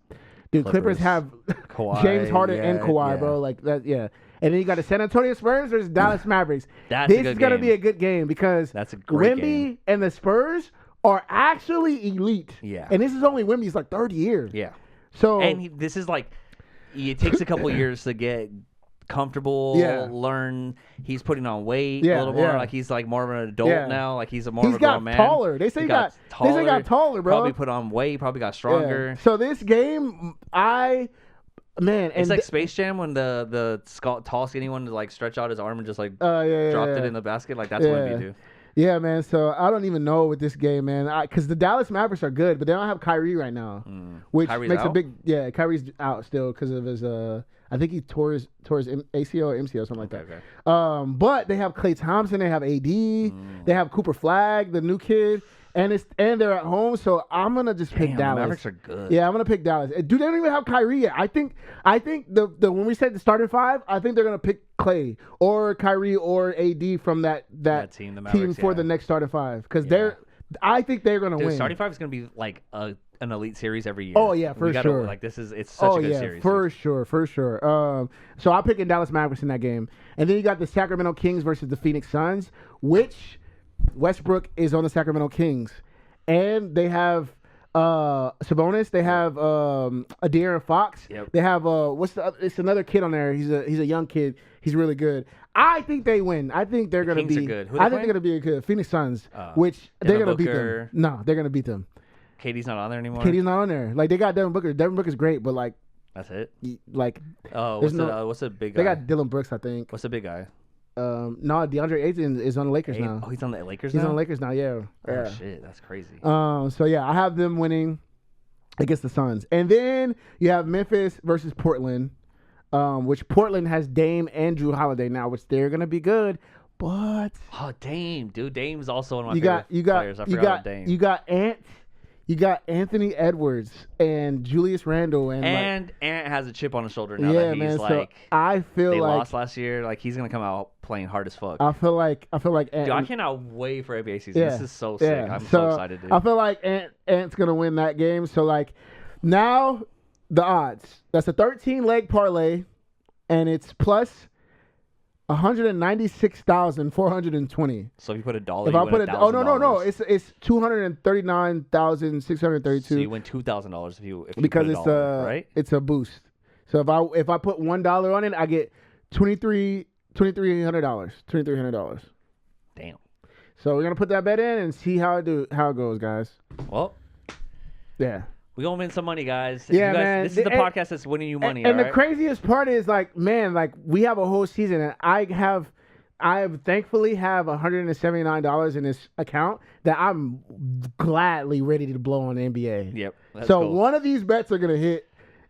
Dude, Clippers have Kawhi, James Harden and Kawhi, bro. Like that, yeah. And then you got the San Antonio Spurs versus Dallas Mavericks. This is gonna be a good game because that's a great game. and the Spurs are actually elite. Yeah. And this is only Wemby's like third year. Yeah. So this is like it takes a couple years to get comfortable, learn. He's putting on weight a little more. Like he's like more of an adult now. Like he's more of a grown man. He's got taller. They say he got taller, bro. Probably put on weight. Probably got stronger. Yeah. So this game, it's like Space Jam when the tall skinny one like stretch out his arm and just like dropped it in the basket. Like that's what we do. Yeah, man. So I don't even know with this game, man. Because the Dallas Mavericks are good, but they don't have Kyrie right now, which Kyrie's makes out? a big. Yeah, Kyrie's out still because of his. I think he tore his ACL or MCL or something like that. Okay. But they have Klay Thompson, they have AD, they have Cooper Flag, the new kid, and they're at home. So I'm gonna just pick Dallas. The Mavericks are good. Yeah, I'm gonna pick Dallas. Dude, they don't even have Kyrie yet. I think the when we said the starting five, I think they're gonna pick Klay or Kyrie or AD from that team, the Mavericks, for the next starting five because I think they're gonna win. Starting five is gonna be like an elite series every year. Oh yeah, for sure. Like it's such a good series. For sure. So I'm picking Dallas Mavericks in that game, and then you got the Sacramento Kings versus the Phoenix Suns, which Westbrook is on the Sacramento Kings, and they have Sabonis. They have De'Aaron Fox. Yep. They have it's another kid on there. He's a young kid. He's really good. I think they win. I think they're gonna Kings be. Are good. I think they're gonna be a good Phoenix Suns, which they're gonna beat them. No, they're gonna beat them. KD's not on there anymore. KD's not on there. Like they got Devin Booker. Devin Booker's great, but like that's it. Like what's the big guy? They got Dylan Brooks, I think. What's the big guy? No, DeAndre Ayton is on the Lakers now. Oh, he's on the Lakers. He's now? on the Lakers now. Yeah. Oh shit, that's crazy. So yeah, I have them winning against the Suns, and then you have Memphis versus Portland, which Portland has Dame and Drew Holiday now, which they're gonna be good. But Dame, dude, Dame's also one of my favorite players. I forgot about Dame. You got Anthony Edwards and Julius Randle and Ant has a chip on his shoulder now. Yeah, that he's man. Like, so I feel they like lost last year. Like he's gonna come out playing hard as fuck. I feel like Ant, dude, I cannot wait for NBA season. This is so sick. I'm so excited, dude. I feel like Ant's gonna win that game. So like now the odds. That's a 13-leg parlay, and it's plus 196,420. So if you put $1, if I put no, it's 239,632. So you win $2,000 if you because put it's $1, right? It's a boost. So if I put $1 on it, I get $2,300. Damn. So we're gonna put that bet in and see how it goes, guys. Well, yeah. We gonna win some money, guys. Yeah, man. This is the podcast that's winning you money. And the craziest part is like, man, like we have a whole season, and I thankfully have $179 in this account that I'm gladly ready to blow on the NBA. Yep. So cool. One of these bets are gonna hit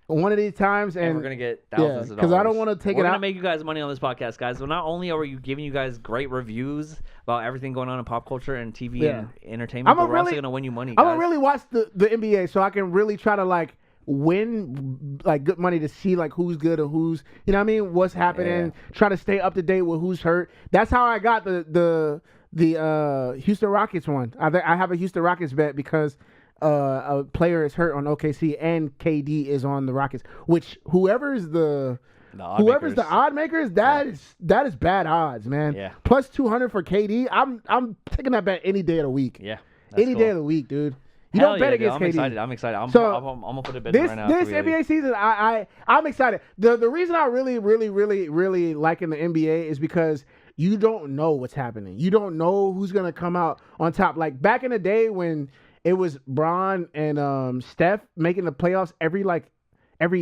one of these times, and we're gonna get thousands of dollars. Because I don't want to take it out. We're gonna make you guys money on this podcast, guys. So not only are we giving you guys great reviews about everything going on in pop culture and TV and entertainment, but we're also gonna win you money, guys. I'm gonna really watch the NBA so I can really try to like win like good money to see like who's good or who's, you know what I mean, what's happening. Try to stay up to date with who's hurt. That's how I got the Houston Rockets one. I have a Houston Rockets bet because a player is hurt on OKC and KD is on the Rockets. Which whoever's the odd makers, that is bad odds, man. Yeah. Plus 200 for KD. I'm taking that bet any day of the week. Yeah. Any day of the week, dude. You don't bet against KD. I'm excited. I'm gonna put a bet in right now. This NBA season, I'm excited. The reason I really liking the NBA is because you don't know what's happening. You don't know who's gonna come out on top. Like back in the day when it was Bron and Steph making the playoffs every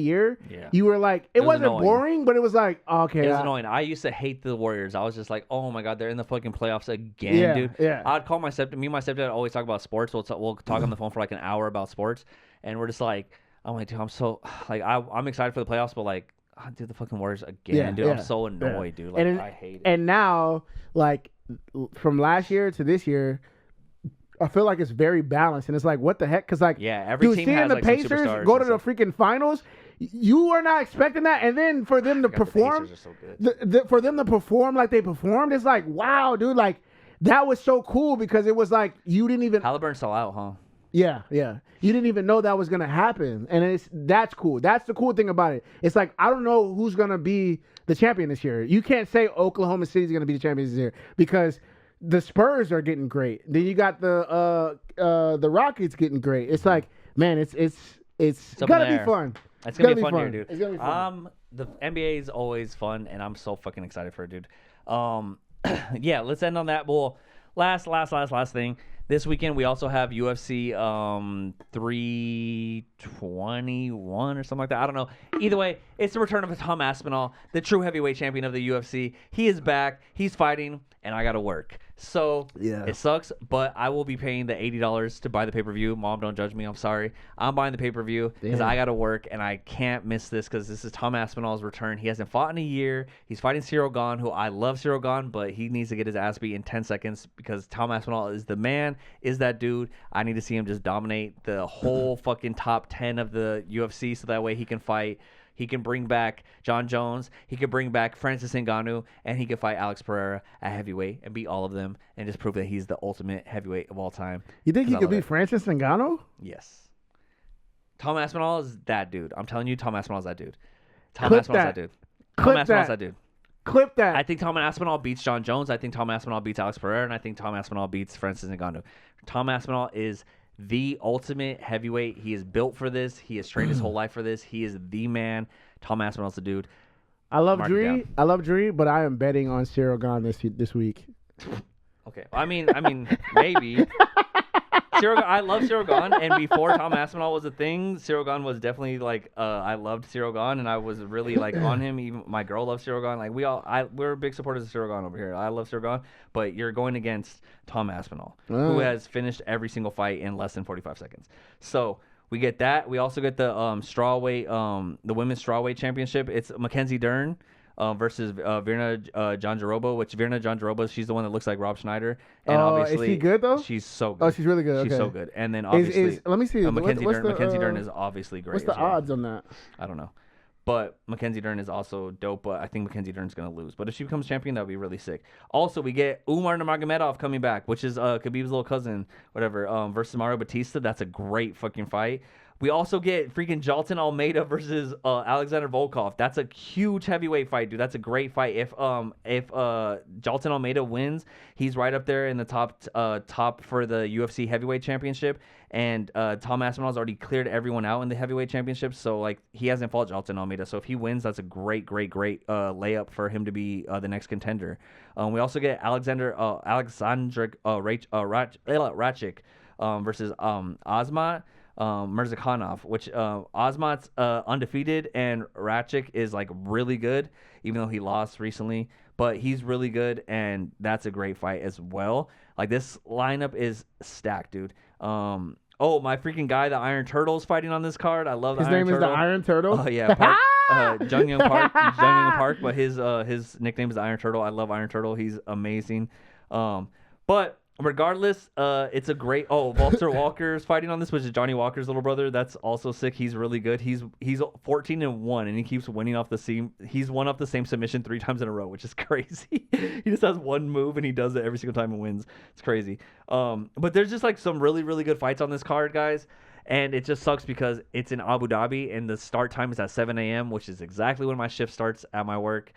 year. Yeah. You were like, it wasn't annoying. Boring, but it was like, okay. It was annoying. I used to hate the Warriors. I was just like, oh my God, they're in the fucking playoffs again, dude. Yeah. I'd call my stepdad. Me and my stepdad always talk about sports. We'll talk on the phone for like an hour about sports, and we're just like, I'm like, dude, I'm so like, I'm excited for the playoffs, but like, dude, the fucking Warriors again, dude. I'm so annoyed, dude. Like, I hate it. And now, like, from last year to this year, I feel like it's very balanced, and it's like, what the heck? Because like, every team has the like Pacers some go to the freaking finals, you are not expecting that, and then for them to perform, for them to perform like they performed, it's like, wow, dude, like that was so cool because it was like you didn't even. Halliburton's still out, huh? Yeah. You didn't even know that was gonna happen, and that's cool. That's the cool thing about it. It's like I don't know who's gonna be the champion this year. You can't say Oklahoma City's gonna be the champion this year because the Spurs are getting great. Then you got the Rockets getting great. It's like, man, it's gotta be fun. It's gonna be fun here, dude. It's gonna be fun. The NBA is always fun, and I'm so fucking excited for it, dude. Yeah, let's end on that. Well, last thing. This weekend we also have UFC 321 or something like that. I don't know. Either way, it's the return of Tom Aspinall, the true heavyweight champion of the UFC. He is back. He's fighting, and I got to work. So it sucks, but I will be paying the $80 to buy the pay-per-view. Mom, don't judge me. I'm sorry. I'm buying the pay-per-view because I got to work, and I can't miss this because this is Tom Aspinall's return. He hasn't fought in a year. He's fighting Cyril Gane, who I love Cyril Gane, but he needs to get his ass beat in 10 seconds because Tom Aspinall is the man, is that dude. I need to see him just dominate the whole fucking top 10 of the UFC so that way he can fight. He can bring back John Jones. He can bring back Francis Ngannou, and he can fight Alex Pereira at heavyweight and beat all of them and just prove that he's the ultimate heavyweight of all time. You think he could beat Francis Ngannou? Yes. Tom Aspinall is that dude. I'm telling you, Tom Aspinall is that dude. Tom Aspinall is that dude. Tom Aspinall is that dude. Clip that. I think Tom Aspinall beats John Jones. I think Tom Aspinall beats Alex Pereira, and I think Tom Aspinall beats Francis Ngannou. Tom Aspinall is the ultimate heavyweight. He is built for this. He has trained his whole life for this. He is the man. Tom Aspinall's the dude. I love Dre, but I am betting on Cyril Gane this week. Okay. I mean, maybe. I love Cyril Gane, and before Tom Aspinall was a thing, Cyril Gane was definitely like I loved Cyril Gane, and I was really like on him. Even my girl loves Cyril Gane. Like we're big supporters of Cyril Gane over here. I love Cyril Gane, but you're going against Tom Aspinall, who has finished every single fight in less than 45 seconds. So we get that. We also get the strawweight, the women's strawweight championship. It's Mackenzie Dern versus Virna Jandiroba, which Virna Jandiroba, she's the one that looks like Rob Schneider. And obviously, is she good though? She's so good. Oh, she's really good. She's okay. so good. And then obviously, let me see. Mackenzie Dern is obviously great. What's the odds on that? I don't know. But Mackenzie Dern is also dope, but I think Mackenzie Dern's going to lose. But if she becomes champion, that would be really sick. Also, we get Umar Nurmagomedov coming back, which is Khabib's little cousin, whatever, versus Mario Batista. That's a great fucking fight. We also get freaking Jalton Almeida versus Alexander Volkov. That's a huge heavyweight fight, dude. That's a great fight. If Jalton Almeida wins, he's right up there in the top for the UFC heavyweight championship. And Tom Aspinall's already cleared everyone out in the heavyweight championship, so like he hasn't fought Jalton Almeida. So if he wins, that's a great layup for him to be the next contender. We also get Alexander Ratchik versus Azmat Mirzakhanov, which Azmat's undefeated and Ratchik is like really good, even though he lost recently. But he's really good, and that's a great fight as well. Like this lineup is stacked, dude. My freaking guy, the Iron Turtle's fighting on this card. I love the Iron Turtle. His name is the Iron Turtle? Oh, yeah. Jungyoung Park, but his nickname is Iron Turtle. I love Iron Turtle. He's amazing. But regardless, it's a great. Walter Walker's fighting on this, which is Johnny Walker's little brother. That's also sick. He's really good. He's 14-1, and he keeps winning off the same. He's won off the same submission 3 times in a row, which is crazy. He just has one move, and he does it every single time and wins. It's crazy. But there's just like some really really good fights on this card, guys. And it just sucks because it's in Abu Dhabi, and the start time is at 7 a.m., which is exactly when my shift starts at my work.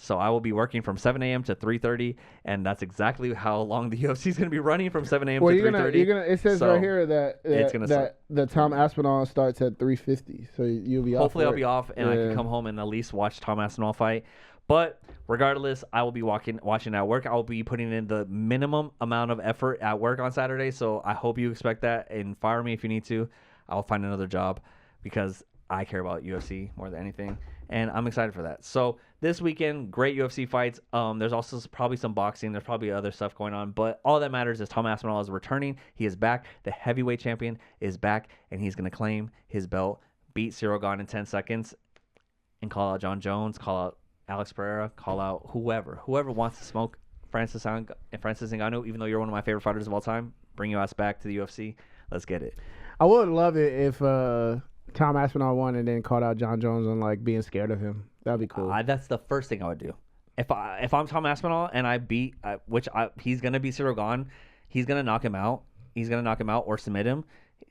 So I will be working from 7 a.m. to 3:30, and that's exactly how long the UFC is going to be running, from 7 a.m. to 3:30. It says right here that the Tom Aspinall starts at 3:50, so you'll be off. Hopefully I'll be off, and I can come home and at least watch Tom Aspinall fight. But regardless, I will be watching at work. I will be putting in the minimum amount of effort at work on Saturday, so I hope you expect that, and fire me if you need to. I will find another job because I care about UFC more than anything, and I'm excited for that. So this weekend, great UFC fights. There's also probably some boxing. There's probably other stuff going on, but all that matters is Tom Aspinall is returning. He is back. The heavyweight champion is back, and he's going to claim his belt, beat Cyril Gane in 10 seconds, and call out John Jones, call out Alex Pereira, call out whoever wants to smoke Francis Ngannou. Even though you're one of my favorite fighters of all time, bring your ass back to the UFC. Let's get it. I would love it if Tom Aspinall won and then called out John Jones on like being scared of him. That'd be cool. That's the first thing I would do. If I'm Tom Aspinall and I beat, he's gonna beat Cyril Gane, he's gonna knock him out. He's gonna knock him out or submit him.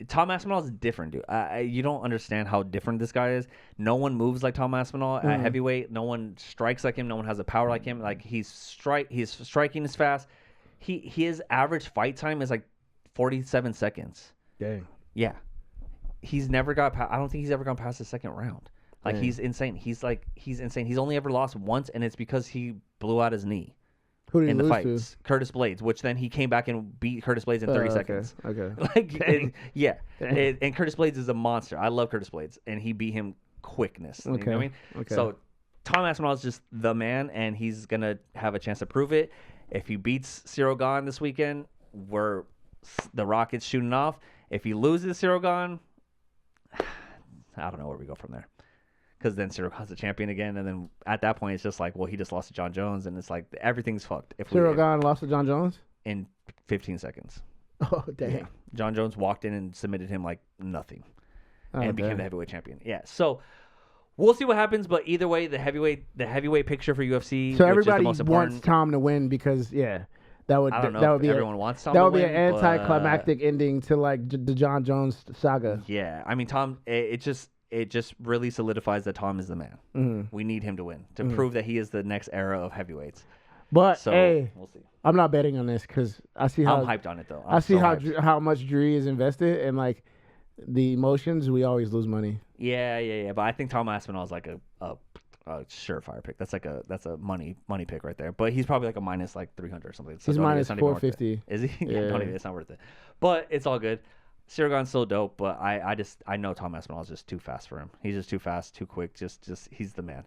Tom Aspinall is different, dude. You don't understand how different this guy is. No one moves like Tom Aspinall at heavyweight. No one strikes like him. No one has a power like him. Like his striking is fast. His average fight time is like 47 seconds. Dang. Yeah. He's never got. I don't think he's ever gone past the second round. Like he's insane. He's insane. He's only ever lost once, and it's because he blew out his knee. Who did he in the lose fights? To? Curtis Blades, which then he came back and beat Curtis Blades in 30 seconds. Okay. Like, and Curtis Blades is a monster. I love Curtis Blades, and he beat him quickness. You know what I mean? Okay. So Tom Aspinall is just the man, and he's gonna have a chance to prove it. If he beats Cyril Gane this weekend, the rocket's shooting off. If he loses Cyril Gane, I don't know where we go from there. Because then Cyril Gane's the champion again, and then at that point, it's just like, well, he just lost to John Jones, and it's like everything's fucked. Cyril Gane lost to John Jones? In 15 seconds. Oh, damn. Yeah. John Jones walked in and submitted him like nothing and became the heavyweight champion. Yeah, so we'll see what happens, but either way, the heavyweight picture for UFC, so everybody wants Tom to win because, that would be everyone wants Tom that to would win, be an anticlimactic ending to like the John Jones saga. Yeah, I mean, Tom, it just really solidifies that Tom is the man. Mm-hmm. We need him to win to prove that he is the next era of heavyweights. But so, hey, we'll see. I'm not betting on this because I see how I'm hyped on it though. I see how much Dre is invested and like the emotions. We always lose money. Yeah. But I think Tom Aspinall is like a surefire pick. That's a money pick right there. But he's probably like a minus like 300 or something. So he's minus 450. Is he? Yeah. It's not worth it. But it's all good. Cyril Gane's so dope, but I know Tom Aspinall is just too fast for him. He's just too fast, too quick. Just he's the man.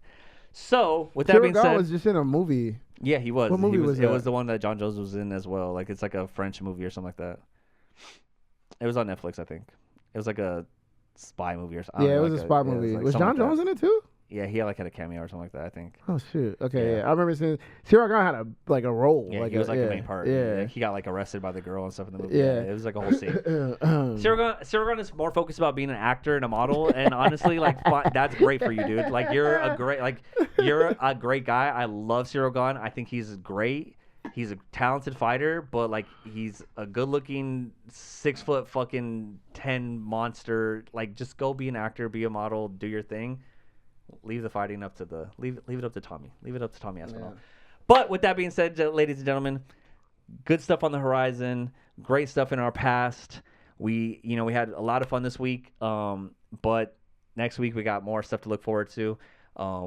So with that being said, Cyril Gane was just in a movie. Yeah, he was. What movie was that? It was the one that John Jones was in as well. Like it's like a French movie or something like that. It was on Netflix, I think. It was like a spy movie or something. Yeah, it was a spy movie. Was John Jones in it too? Yeah, he had a cameo or something like that, I think. Oh shoot. Okay, yeah. I remember seeing Cyril Gane had a role. Yeah, he was the main part. Yeah. He got like arrested by the girl and stuff in the movie. Yeah. It was like a whole scene. Cyril Gane is more focused about being an actor and a model, and honestly, like that's great for you, dude. Like you're a great guy. I love Cyril Gane. I think he's great. He's a talented fighter, but like he's a good-looking 6 foot fucking 10 monster. Like just go be an actor, be a model, do your thing. Leave the fighting up to leave it up to Tommy. Leave it up to Tommy Aspinall. Yeah. But with that being said, ladies and gentlemen, good stuff on the horizon. Great stuff in our past. We had a lot of fun this week. But next week we got more stuff to look forward to.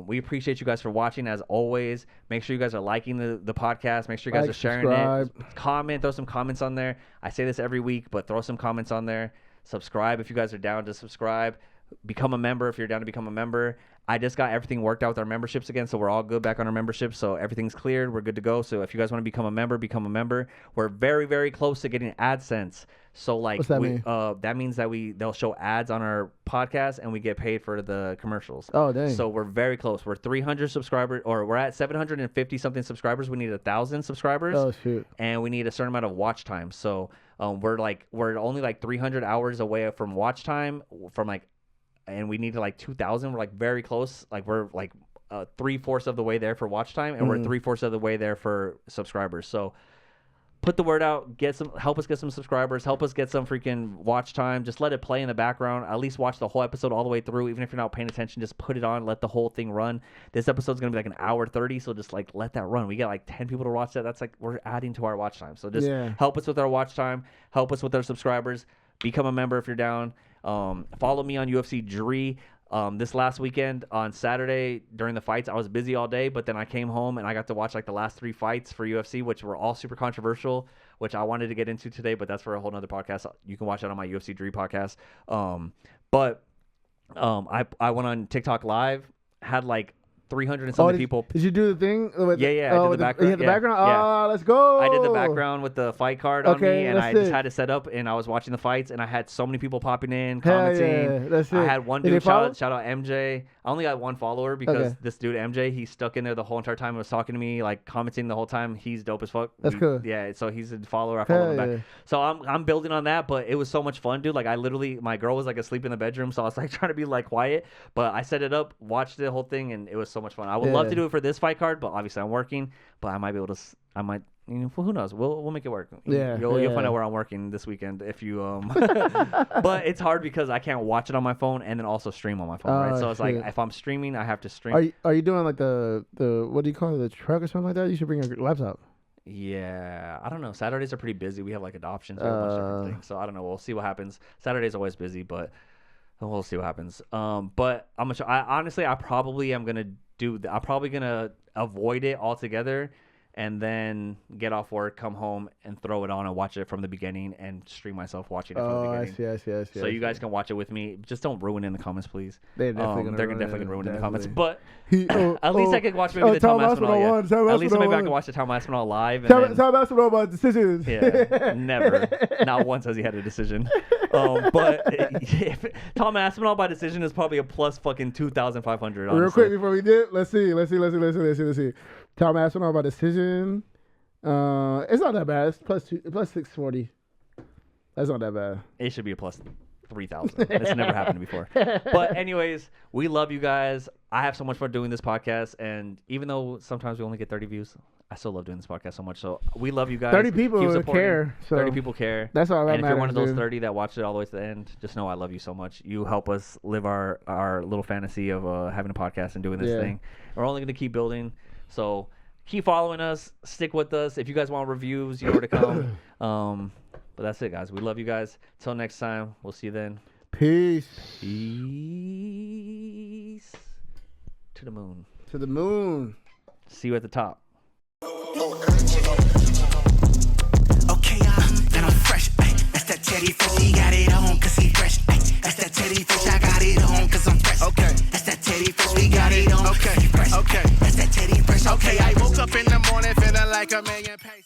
We appreciate you guys for watching as always. Make sure you guys are liking the podcast. Make sure you guys are sharing it. Comment, throw some comments on there. I say this every week, but throw some comments on there. Subscribe if you guys are down to subscribe. Become a member if you're down to become a member. I just got everything worked out with our memberships again, so we're all good back on our membership. So everything's cleared. We're good to go. So if you guys want to become a member, become a member. We're very, very close to getting AdSense. So like, what's that mean? That means that they'll show ads on our podcast and we get paid for the commercials. Oh, dang. So we're very close. We're 300 subscribers, or we're at 750 something subscribers. We need 1,000 subscribers. Oh shoot. And we need a certain amount of watch time. So we're only like 300 hours away from watch time and we need like 2,000. We're like very close. Like we're like 3/4 of the way there for watch time, and we're 3/4 of the way there for subscribers. So put the word out. Help us get some subscribers. Help us get some freaking watch time. Just let it play in the background. At least watch the whole episode all the way through. Even if you're not paying attention, just put it on. Let the whole thing run. This episode's gonna be like 1:30, so just like let that run. We get like 10 people to watch that. That's like we're adding to our watch time. So just help us with our watch time. Help us with our subscribers. Become a member if you're down. Follow me on UFC Dre. This last weekend on Saturday during the fights, I was busy all day, but then I came home and I got to watch like the last 3 fights for UFC, which were all super controversial, which I wanted to get into today, but that's for a whole nother podcast. You can watch that on my UFC Dre podcast. I went on TikTok Live, had like 300 and something people. Did you do the thing? I did the background. You had the background? Oh, let's go. I did the background with the fight card on me, and I just had it set up, and I was watching the fights, and I had so many people popping in, commenting. Yeah, that's it. I had one dude, shout out MJ. I only got one follower because this dude, MJ, he stuck in there the whole entire time and was talking to me, like commenting the whole time. He's dope as fuck. That's cool. Yeah, so he's a follower. I follow him back. So I'm building on that, but it was so much fun, dude. Like my girl was like asleep in the bedroom, so I was like trying to be like quiet, but I set it up, watched the whole thing, and it was so much fun. I would love to do it for this fight card, but obviously I'm working. But I might be able to. I might who knows? We'll make it work. Yeah, you'll find out where I'm working this weekend if you But it's hard because I can't watch it on my phone and then also stream on my phone, right? So it's like if I'm streaming, I have to stream. Are you doing like the what do you call it, the truck or something like that? You should bring your laptop. Yeah, I don't know. Saturdays are pretty busy. We have like adoptions, we have a bunch of different things. So I don't know. We'll see what happens. Saturday's always busy, but we'll see what happens. But honestly, I probably am gonna I'm probably gonna avoid it altogether. And then get off work, come home, and throw it on and watch it from the beginning and stream myself watching it from the beginning. I see. So you guys can watch it with me. Just don't ruin it in the comments, please. They're definitely gonna ruin it in the comments. But at least I could watch maybe the Tom Aspinall. At least maybe I can watch the Tom Aspinall live. Tom Aspinall about decisions. Yeah, never. Not once has he had a decision. But if Tom Aspinall by decision is probably a plus fucking 2,500. Real quick before we did, let's see. Tom Aspinall by decision. It's not that bad. It's plus 640. That's not that bad. It should be a plus 3,000. It's never happened before. But anyways, we love you guys. I have so much fun doing this podcast, and even though sometimes we only get 30 views, I still love doing this podcast so much. So we love you guys. 30 people care. So 30 people care. That's all that matters. And if you're one of those 30 that watched it all the way to the end, just know I love you so much. You help us live our little fantasy of having a podcast and doing this thing. We're only going to keep building. So keep following us. Stick with us. If you guys want reviews, you know where to come. But that's it, guys. We love you guys. Till next time. We'll see you then. Peace. Peace. To the moon. To the moon. See you at the top. Okay, then I'm fresh. That's that Teddy Fish. He got it on cause he fresh. That's that Teddy Fish. I got it on cause I'm fresh. Okay. That's that Teddy Fish. We got it on. Okay. Fresh. Okay. That's that Teddy Fish. Okay, I woke up in the morning feeling like a million pesos.